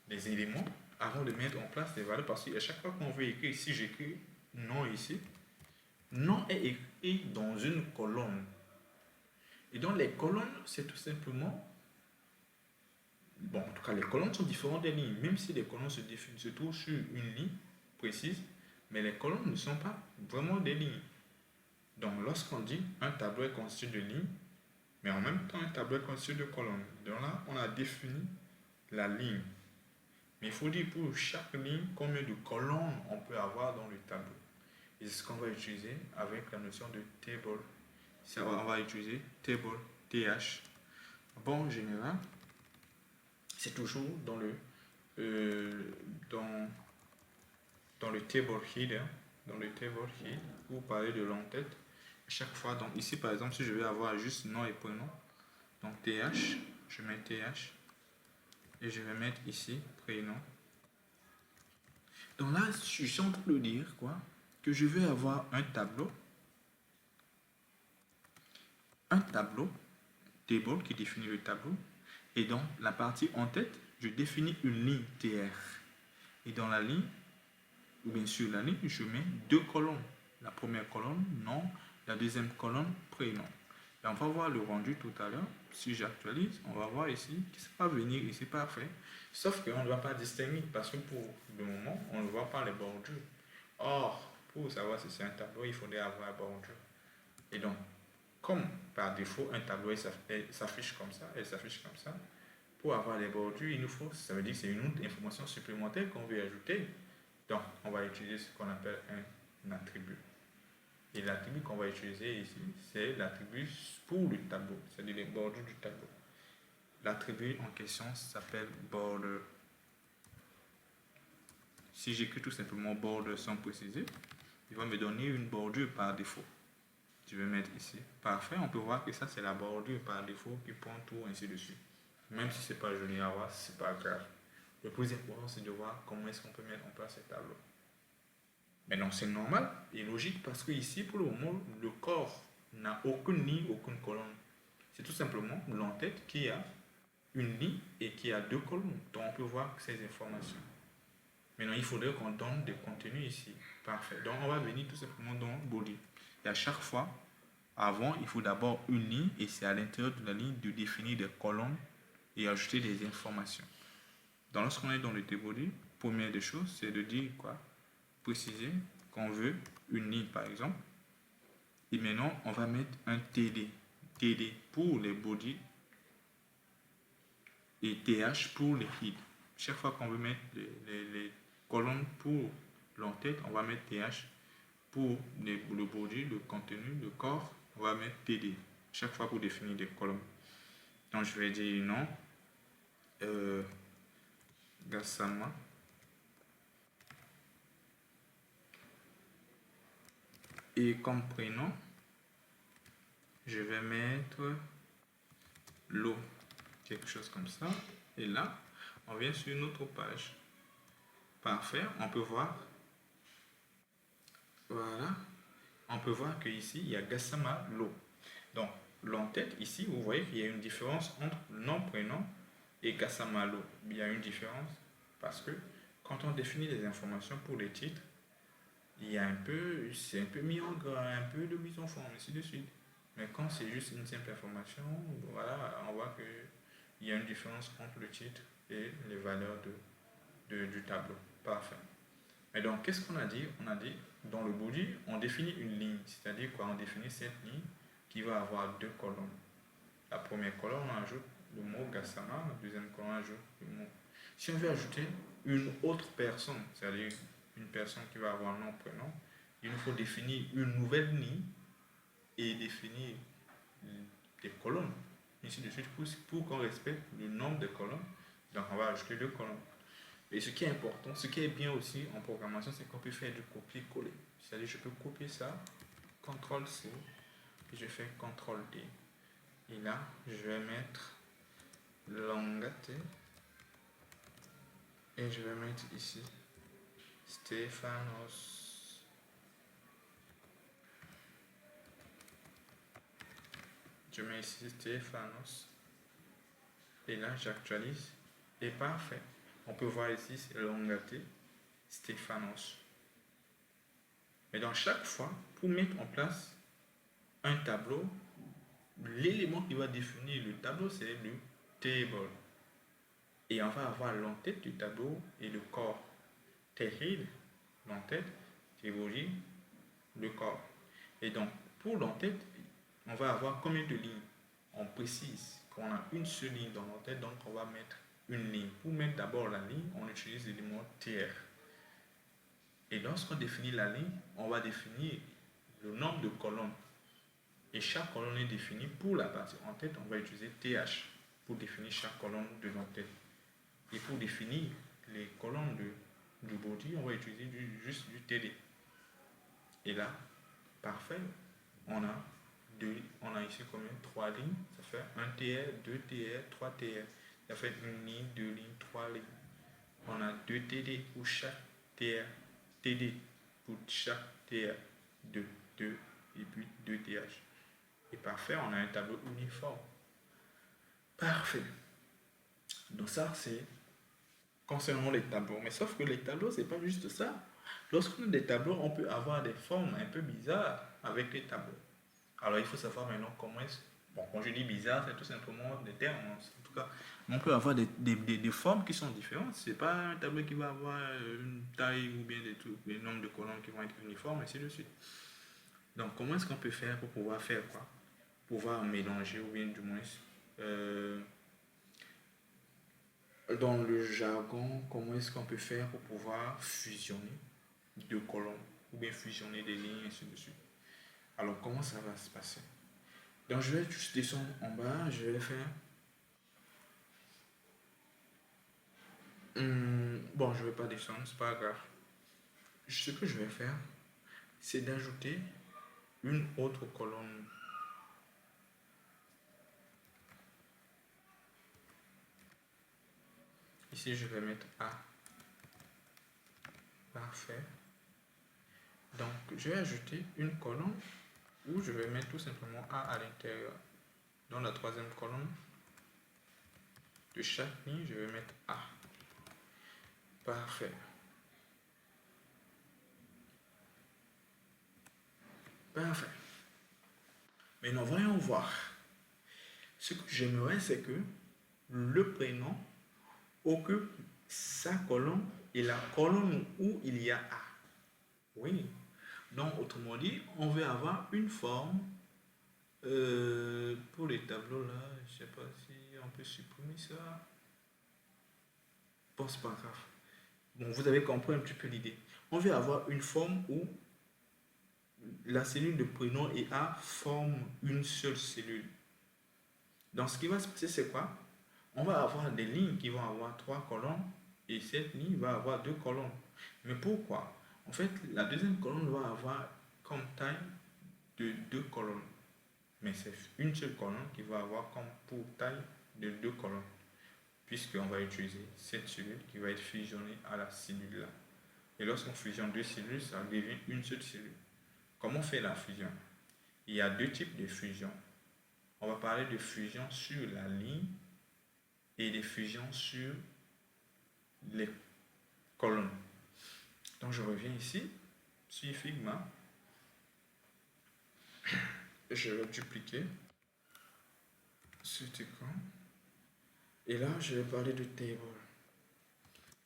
les éléments, avant de mettre en place les valeurs, parce qu'à chaque fois qu'on veut écrire, si j'écris nom ici, nom est écrit dans une colonne. Et donc les colonnes, c'est tout simplement, bon, en tout cas les colonnes sont différentes des lignes, même si les colonnes se trouvent sur une ligne précise, mais les colonnes ne sont pas vraiment des lignes. Donc lorsqu'on dit un tableau est constitué de lignes, mais en même temps un tableau est constitué de colonnes. Donc là, on a défini la ligne. Mais il faut dire pour chaque ligne combien de colonnes on peut avoir dans le tableau. Et c'est ce qu'on va utiliser avec la notion de table. On va utiliser table, TH. Bon, en général, c'est toujours dans le table head. Hein, dans le table head, pour parler de l'entête. Chaque fois, donc ici par exemple, si je vais avoir juste nom et prénom, donc TH, je mets TH. Et je vais mettre ici prénom. Donc là, je suis en train de dire quoi? Que je vais avoir un tableau. Un tableau, table qui définit le tableau. Et dans la partie en tête, je définis une ligne TR. Et dans la ligne, ou bien sur la ligne, je mets deux colonnes. La première colonne, nom. La deuxième colonne, prénom. Et on va voir le rendu tout à l'heure. Si j'actualise, on va voir ici que ça va venir ici parfait. Sauf qu'on ne va pas distinguer parce que pour le moment, on ne voit pas les bordures. Or, pour savoir si c'est un tableau, il faudrait avoir la bordure. Et donc, comme par défaut, un tableau s'affiche comme ça, pour avoir les bordures, il nous faut, ça veut dire que c'est une autre information supplémentaire qu'on veut ajouter. Donc, on va utiliser ce qu'on appelle un attribut. Et l'attribut qu'on va utiliser ici, c'est l'attribut pour le tableau, c'est-à-dire les bordures du tableau. L'attribut en question s'appelle border. Si j'écris tout simplement border sans préciser, il va me donner une bordure par défaut. Je vais mettre ici. Parfait, on peut voir que ça c'est la bordure par défaut qui prend tout ainsi de suite. Même si c'est pas joli à voir, c'est pas grave. Le plus important c'est de voir comment est-ce qu'on peut mettre en place ce tableau. Maintenant c'est normal et logique parce que ici pour le moment le corps n'a aucune ligne, aucune colonne. C'est tout simplement l'entête qui a une ligne et qui a deux colonnes. Donc on peut voir ces informations. Maintenant il faudrait qu'on donne des contenus ici. Parfait. Donc on va venir tout simplement dans body. Et à chaque fois, avant, il faut d'abord une ligne et c'est à l'intérieur de la ligne de définir des colonnes et ajouter des informations. Donc lorsqu'on est dans le T-body, première des choses, c'est de dire quoi? Préciser qu'on veut une ligne par exemple. Et maintenant, on va mettre un TD. TD pour les body et TH pour les head. Chaque fois qu'on veut mettre les colonnes pour l'entête, on va mettre TH. Pour le body, le contenu, le corps, on va mettre TD. Chaque fois pour définir des colonnes. Donc je vais dire non. Gassama. Et comme prénom, je vais mettre l'eau. Quelque chose comme ça. Et là, on vient sur notre page. Parfait. On peut voir. Voilà. On peut voir qu'ici, il y a Gassama l'eau. Donc, l'entête, ici, vous voyez qu'il y a une différence entre nom, prénom et Gassama l'eau. Il y a une différence parce que quand on définit les informations pour les titres, il y a un peu, c'est un peu mis en gras, un peu de mise en forme, ainsi de suite. Mais quand c'est juste une simple information, voilà, on voit qu'il y a une différence entre le titre et les valeurs du tableau. Parfait. Et donc, qu'est-ce qu'on a dit? On a dit, dans le body, on définit une ligne, c'est-à-dire quoi? On définit cette ligne qui va avoir deux colonnes. La première colonne, on ajoute le mot Gassama, la deuxième colonne, on ajoute le mot. Si on veut ajouter une autre personne, c'est-à-dire une personne qui va avoir nom, prénom, il nous faut définir une nouvelle ligne et définir des colonnes, ainsi de suite, pour qu'on respecte le nombre de colonnes. Donc, on va ajouter deux colonnes. Et ce qui est important, ce qui est bien aussi en programmation, c'est qu'on peut faire du copier-coller. C'est-à-dire, je peux copier ça, CTRL-C, et je fais CTRL-D. Et là, je vais mettre Langate. Et je vais mettre ici Stéphanos. Je mets ici Stéphanos. Et là, j'actualise. Et parfait. On peut voir ici, c'est Langate, Stéphanos. Mais dans chaque fois, pour mettre en place un tableau, l'élément qui va définir le tableau, c'est le table. Et on va avoir l'entête du tableau et le corps. Tehid, l'entête, théorie, le corps. Et donc, pour l'entête, on va avoir combien de lignes? On précise qu'on a une seule ligne dans l'entête, donc on va mettre une ligne. Pour mettre d'abord la ligne, on utilise l'élément TR. Et lorsqu'on définit la ligne, on va définir le nombre de colonnes. Et chaque colonne est définie pour la partie en tête, on va utiliser TH pour définir chaque colonne de l'entête. Et pour définir les colonnes du body, on va utiliser juste du TD. Et là, parfait, on a ici combien? 3 lignes, ça fait 1 TR, 2 TR, 3 TR. Ça fait une ligne, 2 lignes, 3 lignes. On a 2 TD pour chaque TR, TD pour chaque TR, 2 et puis 2 TH. Et parfait, on a un tableau uniforme. Parfait. Donc ça, c'est concernant les tableaux. Mais sauf que les tableaux, c'est pas juste ça. Lorsqu'on a des tableaux, on peut avoir des formes un peu bizarres avec les tableaux. Alors il faut savoir maintenant comment est-ce... Bon, quand je dis bizarre, c'est tout simplement des termes. En tout cas, on peut avoir des formes qui sont différentes. C'est pas un tableau qui va avoir une taille ou bien des nombres de colonnes qui vont être uniformes, ainsi de suite. Donc comment est-ce qu'on peut faire pour pouvoir faire quoi? Pouvoir mélanger ou bien du moins dans le jargon, comment est-ce qu'on peut faire pour pouvoir fusionner deux colonnes ou bien fusionner des lignes, ainsi de suite. Alors, comment ça va se passer? Donc, je vais juste descendre en bas, je vais faire. Bon, je ne vais pas descendre, c'est pas grave. Ce que je vais faire, c'est d'ajouter une autre colonne. Ici, je vais mettre A. Parfait. Donc, je vais ajouter une colonne où je vais mettre tout simplement A à l'intérieur. Dans la troisième colonne de chaque ligne, je vais mettre A. Parfait. Parfait. Maintenant, voyons voir. Ce que j'aimerais, c'est que le prénom occupe sa colonne et la colonne où il y a A. Oui. Donc, autrement dit, on veut avoir une forme. Pour les tableaux là, je ne sais pas si on peut supprimer ça. Bon, c'est pas grave. Bon, vous avez compris un petit peu l'idée. On veut avoir une forme où la cellule de prénom et A forment une seule cellule. Donc, ce qui va se passer, c'est quoi? On va avoir des lignes qui vont avoir 3 colonnes et cette ligne va avoir 2 colonnes. Mais pourquoi? En fait, la deuxième colonne va avoir comme taille de 2 colonnes. Mais c'est une seule colonne qui va avoir comme pour taille de 2 colonnes. Puisqu'on va utiliser cette cellule qui va être fusionnée à la cellule là. Et lorsqu'on fusionne deux cellules, ça devient une seule cellule. Comment faire la fusion? Il y a deux types de fusion. On va parler de fusion sur la ligne et de fusion sur les colonnes. Donc je reviens ici, sur Figma. Je vais dupliquer cet écran. Et là, je vais parler de table.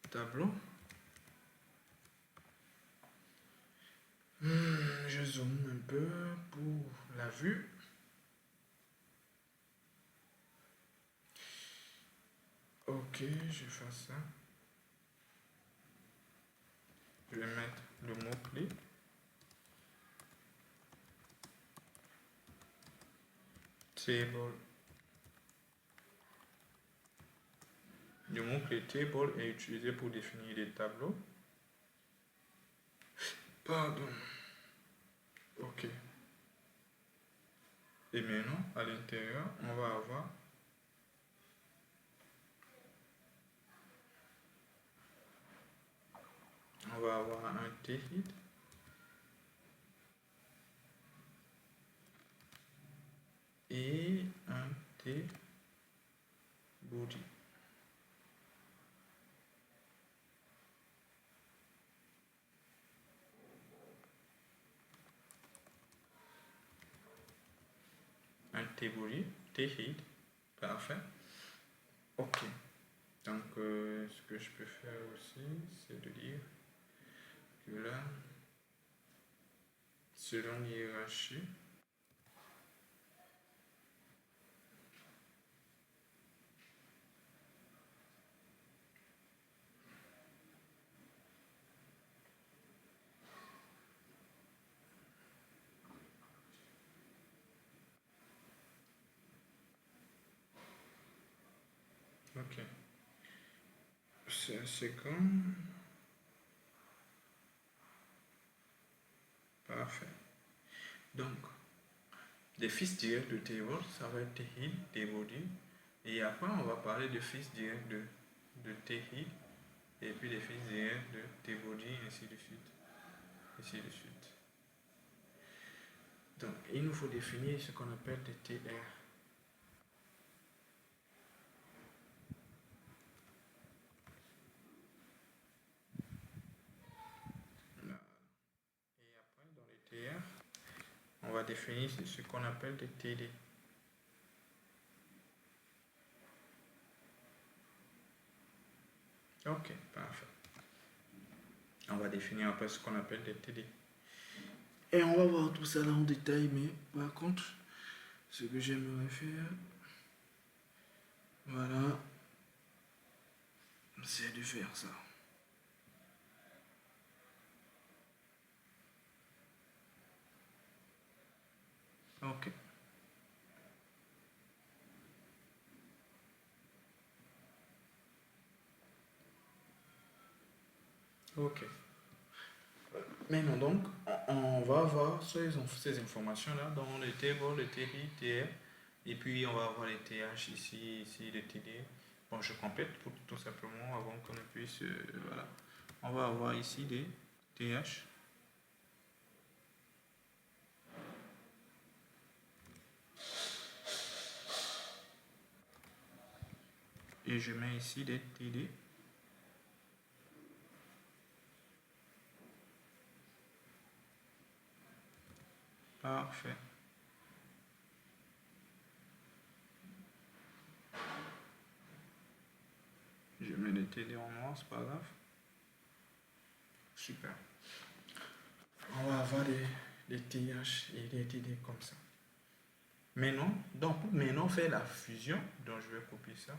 Tableau. Je zoome un peu pour la vue. Ok, je vais faire ça. Je vais mettre le mot-clé. Table. Le mot-clé table est utilisé pour définir des tableaux. Pardon. Ok. Et maintenant, à l'intérieur, on va avoir un T-hit. Et un T-body. Un T-body, T-hit. Parfait. Ok. Donc, ce que je peux faire aussi, c'est de dire que là, selon l'hiérarchie, ok. C'est comme... Parfait. Donc, des fils directs de table, ça va être T-hit, T-body. Et après, on va parler de fils directs de T-hit. Et puis des fils directs de T-body, ainsi de suite. Ainsi de suite. Donc, il nous faut définir ce qu'on appelle des TR. Et après, dans les TR, on va définir ce qu'on appelle des TD. Ok, parfait. On va définir après ce qu'on appelle des TD. Et on va voir tout ça là en détail, mais par contre, ce que j'aimerais faire, voilà, c'est de faire ça. Ok. Ok. Maintenant, donc, on va voir ces informations-là dans les tables, les TI, TR, et puis on va avoir les TH ici, les TD. Bon, je complète pour tout simplement avant qu'on puisse. Voilà. On va avoir ici des TH. Et je mets ici des TD. Parfait. Je mets des TD en noir, c'est pas grave. Super. On va avoir des TH et des TD comme ça. Maintenant, donc pour maintenant faire la fusion, donc je vais copier ça.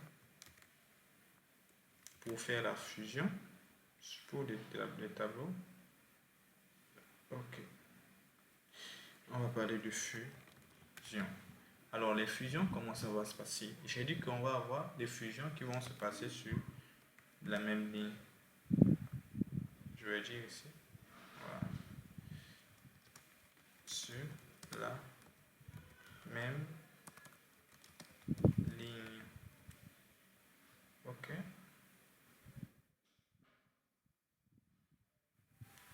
Pour faire la fusion, pour les tableaux. Ok. On va parler de fusion. Alors les fusions, comment ça va se passer? J'ai dit qu'on va avoir des fusions qui vont se passer sur la même ligne. Je vais dire ici. Voilà. Sur la même ligne. Ok.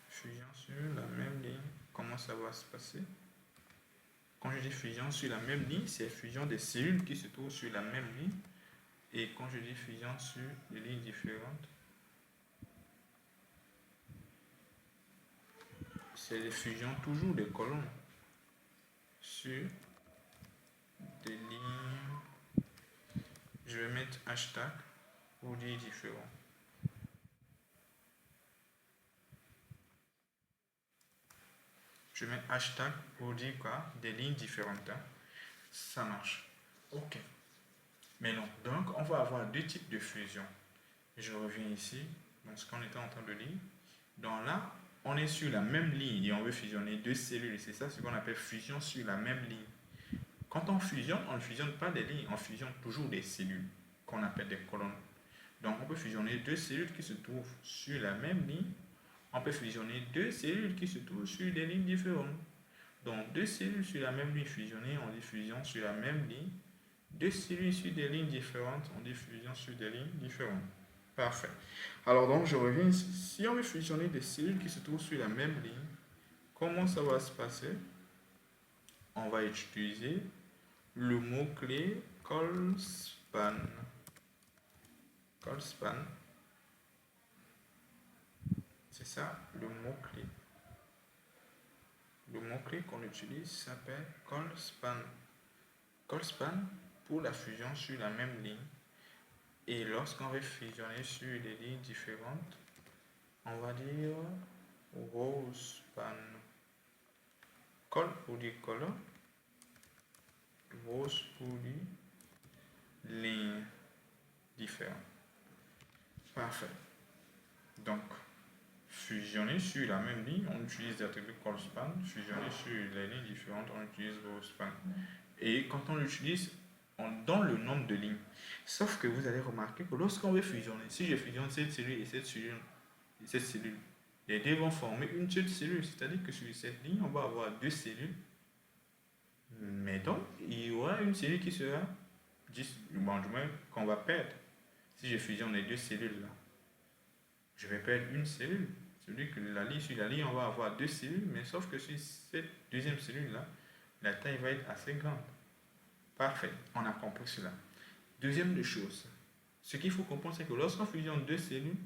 Fusion sur la même ligne. Comment ça va se passer? Quand je dis fusion sur la même ligne, c'est fusion des cellules qui se trouvent sur la même ligne. Et quand je dis fusion sur des lignes différentes, c'est les fusions toujours des colonnes sur des lignes. Je vais mettre hashtag pour dire différent. Je mets hashtag pour dire quoi? Des lignes différentes. Hein? Ça marche. Ok. Mais non. Donc, on va avoir deux types de fusion. Je reviens ici, dans ce qu'on était en train de lire. Donc là, on est sur la même ligne et on veut fusionner deux cellules. C'est ça ce qu'on appelle fusion sur la même ligne. Quand on fusionne, on ne fusionne pas des lignes, on fusionne toujours des cellules qu'on appelle des colonnes. Donc on peut fusionner deux cellules qui se trouvent sur la même ligne. On peut fusionner deux cellules qui se trouvent sur des lignes différentes. Donc deux cellules sur la même ligne fusionnées, on dit fusion sur la même ligne. Deux cellules sur des lignes différentes, on dit fusion sur des lignes différentes. Parfait. Alors donc je reviens ici. Si on veut fusionner des cellules qui se trouvent sur la même ligne, comment ça va se passer? On va utiliser le mot-clé call_span. Call_span. C'est ça le mot-clé. Le mot-clé qu'on utilise s'appelle call_span. Call_span pour la fusion sur la même ligne. Et lorsqu'on veut fusionner sur des lignes différentes, on va dire row_span. Call pour dire colonne, rows pour dire ligne différente. Parfait. Donc, fusionner sur la même ligne, on utilise l'attribut call_span. Fusionner sur les lignes différentes, on utilise row_span. Et quand on l'utilise, on donne le nombre de lignes. Sauf que vous allez remarquer que lorsqu'on veut fusionner, si je fusionne cette cellule et cette cellule, les deux vont former une seule cellule. C'est-à-dire que sur cette ligne, on va avoir deux cellules. Mais donc, il y aura une cellule qui sera du moins qu'on va perdre. Si je fusionne les deux cellules là, je vais perdre une cellule. C'est-à-dire que sur la ligne, on va avoir deux cellules, mais sauf que sur cette deuxième cellule là, la taille va être assez grande. Parfait, on a compris cela. Deuxième des choses, ce qu'il faut comprendre, c'est que lorsqu'on fusionne deux cellules,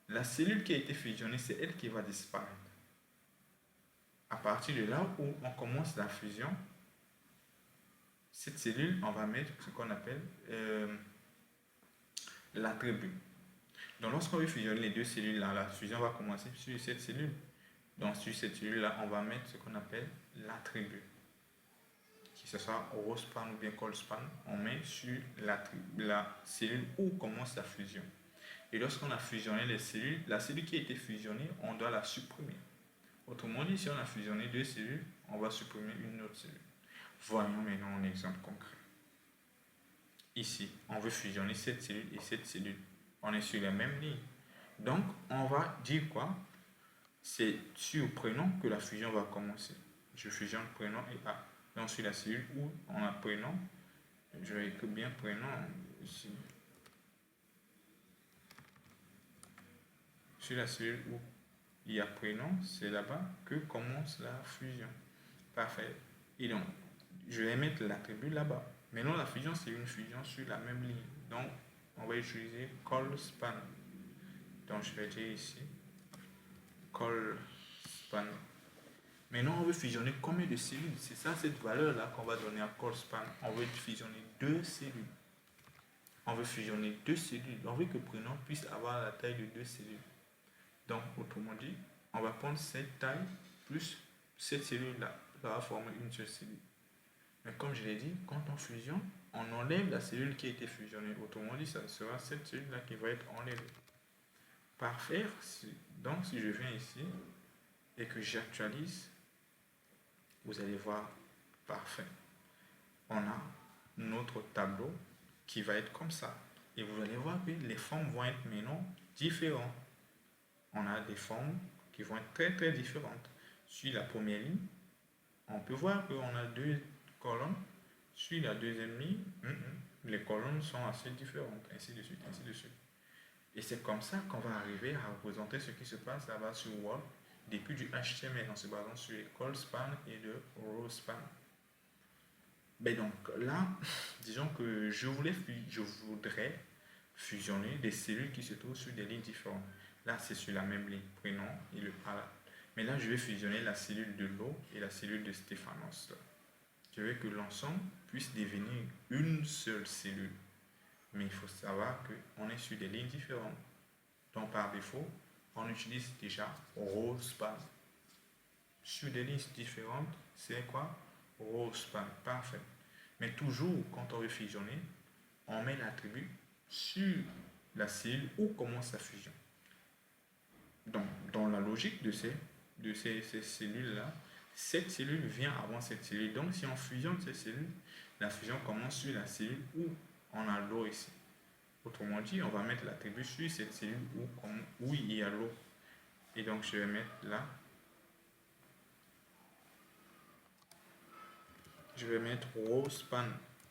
la cellule qui a été fusionnée, c'est elle qui va disparaître. À partir de là où on commence la fusion, cette cellule, on va mettre ce qu'on appelle l'attribut. Donc lorsqu'on veut fusionner les deux cellules là, la fusion va commencer sur cette cellule. Donc sur cette cellule là, on va mettre ce qu'on appelle l'attribut. Que ce soit row_span ou bien call_span, on met sur la cellule où commence la fusion. Et lorsqu'on a fusionné les cellules, la cellule qui a été fusionnée, on doit la supprimer. Autrement dit, si on a fusionné deux cellules, on va supprimer une autre cellule. Voyons maintenant un exemple concret. Ici, on veut fusionner cette cellule et cette cellule. On est sur la même ligne. Donc, on va dire quoi? C'est sur prénom que la fusion va commencer. Je fusionne prénom et A. Donc, sur la cellule où on a prénom, je vais écrire bien prénom ici. Sur la cellule où il y a prénom, c'est là-bas que commence la fusion. Parfait. Et donc, je vais mettre l'attribut là-bas. Maintenant, la fusion, c'est une fusion sur la même ligne. Donc, on va utiliser call span. Donc, je vais dire ici call span. Maintenant, on veut fusionner combien de cellules? C'est ça, cette valeur-là qu'on va donner à call span. On veut fusionner deux cellules. On veut fusionner deux cellules. On veut que prénom puisse avoir la taille de deux cellules. Donc, autrement dit, on va prendre cette taille plus cette cellule-là. Ça va former une seule cellule. Mais comme je l'ai dit, quand on fusionne, on enlève la cellule qui a été fusionnée. Autrement dit, ça sera cette cellule-là qui va être enlevée. Parfait. Donc, si je viens ici et que j'actualise, vous allez voir, parfait. On a notre tableau qui va être comme ça. Et vous allez voir que les formes vont être maintenant différentes. On a des formes qui vont être très très différentes. Sur la première ligne, on peut voir qu'on a deux colonnes. Sur la deuxième ligne, les colonnes sont assez différentes, ainsi de suite, ainsi de suite. Et c'est comme ça qu'on va arriver à représenter ce qui se passe là-bas sur Word, depuis du HTML en se basant sur les call span et le row span. Ben donc là, disons que je voudrais fusionner des cellules qui se trouvent sur des lignes différentes. Là, c'est sur la même ligne, prénom et le A là. Mais là, je vais fusionner la cellule de l'eau et la cellule de Stéphanos. Je veux que l'ensemble puisse devenir une seule cellule. Mais il faut savoir qu'on est sur des lignes différentes. Donc, par défaut, on utilise déjà row span. Sur des lignes différentes, c'est quoi? Row span. Parfait. Mais toujours, quand on veut fusionner, on met l'attribut sur la cellule où commence la fusion. Donc, dans la logique de ces cellules-là, cette cellule vient avant cette cellule. Donc, si on fusionne ces cellules, la fusion commence sur la cellule où on a l'eau ici. Autrement dit, on va mettre l'attribut sur cette cellule où il y a l'eau. Et donc, je vais mettre là. Je vais mettre row span.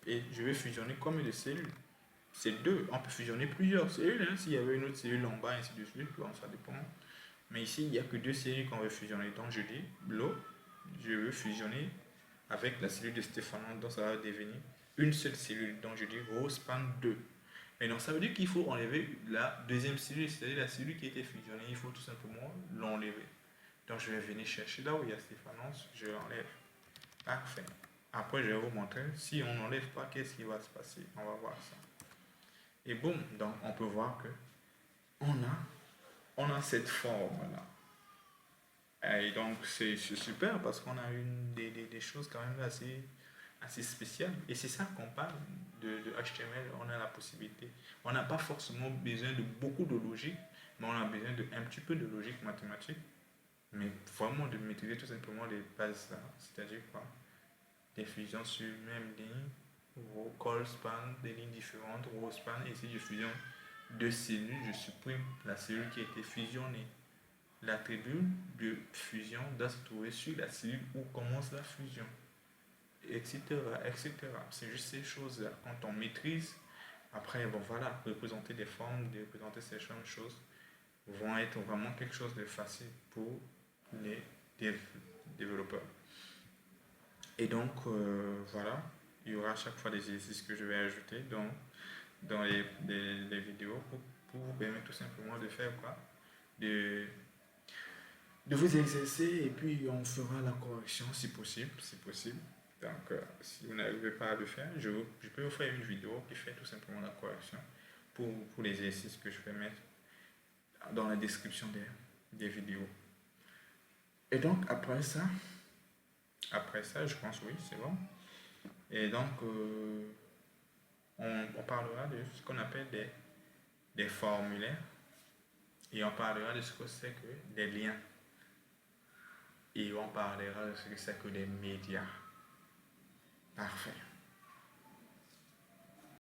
Et je vais fusionner combien de cellules? C'est deux. On peut fusionner plusieurs cellules. S'il y avait une autre cellule en bas, ainsi de suite, bon, ça dépend. Mais ici, il n'y a que deux cellules qu'on veut fusionner. Donc, je dis l'eau, je veux fusionner avec la cellule de Stéphanos. Donc, ça va devenir une seule cellule. Donc, je dis row span 2. Et donc, ça veut dire qu'il faut enlever la deuxième cellule, c'est-à-dire la cellule qui a été fusionnée. Il faut tout simplement l'enlever. Donc, je vais venir chercher là où il y a Stéphanos, je l'enlève. Parfait. Après, je vais vous montrer si on n'enlève pas, qu'est-ce qui va se passer. On va voir ça. Et boum, donc on peut voir que on a cette forme-là. Et donc, c'est super parce qu'on a des choses quand même assez spéciales. Et c'est ça qu'on parle de HTML. On a la possibilité. On n'a pas forcément besoin de beaucoup de logique, mais on a besoin d'un petit peu de logique mathématique. Mais vraiment de maîtriser tout simplement les bases là. C'est-à-dire quoi? Des fusions sur une même ligne, call span, des lignes différentes, row span. Et si je fusionne deux cellules, je supprime la cellule qui a été fusionnée. L'attribut de fusion doit se trouver sur la cellule où commence la fusion, etc. etc. C'est juste ces choses-là. Quand on maîtrise, après, bon voilà, représenter des formes, représenter ces choses vont être vraiment quelque chose de facile pour les développeurs. Et donc, voilà, il y aura à chaque fois des exercices que je vais ajouter dans les vidéos pour vous permettre tout simplement de faire quoi? De vous exercer et puis on fera la correction si possible. Donc, si vous n'arrivez pas à le faire, je peux vous faire une vidéo qui fait tout simplement la correction pour les exercices que je vais mettre dans la description des vidéos. Et donc, après ça, je pense oui, c'est bon. Et donc, on parlera de ce qu'on appelle des formulaires et on parlera de ce que c'est que des liens et on parlera de ce que c'est que des médias. Parfait.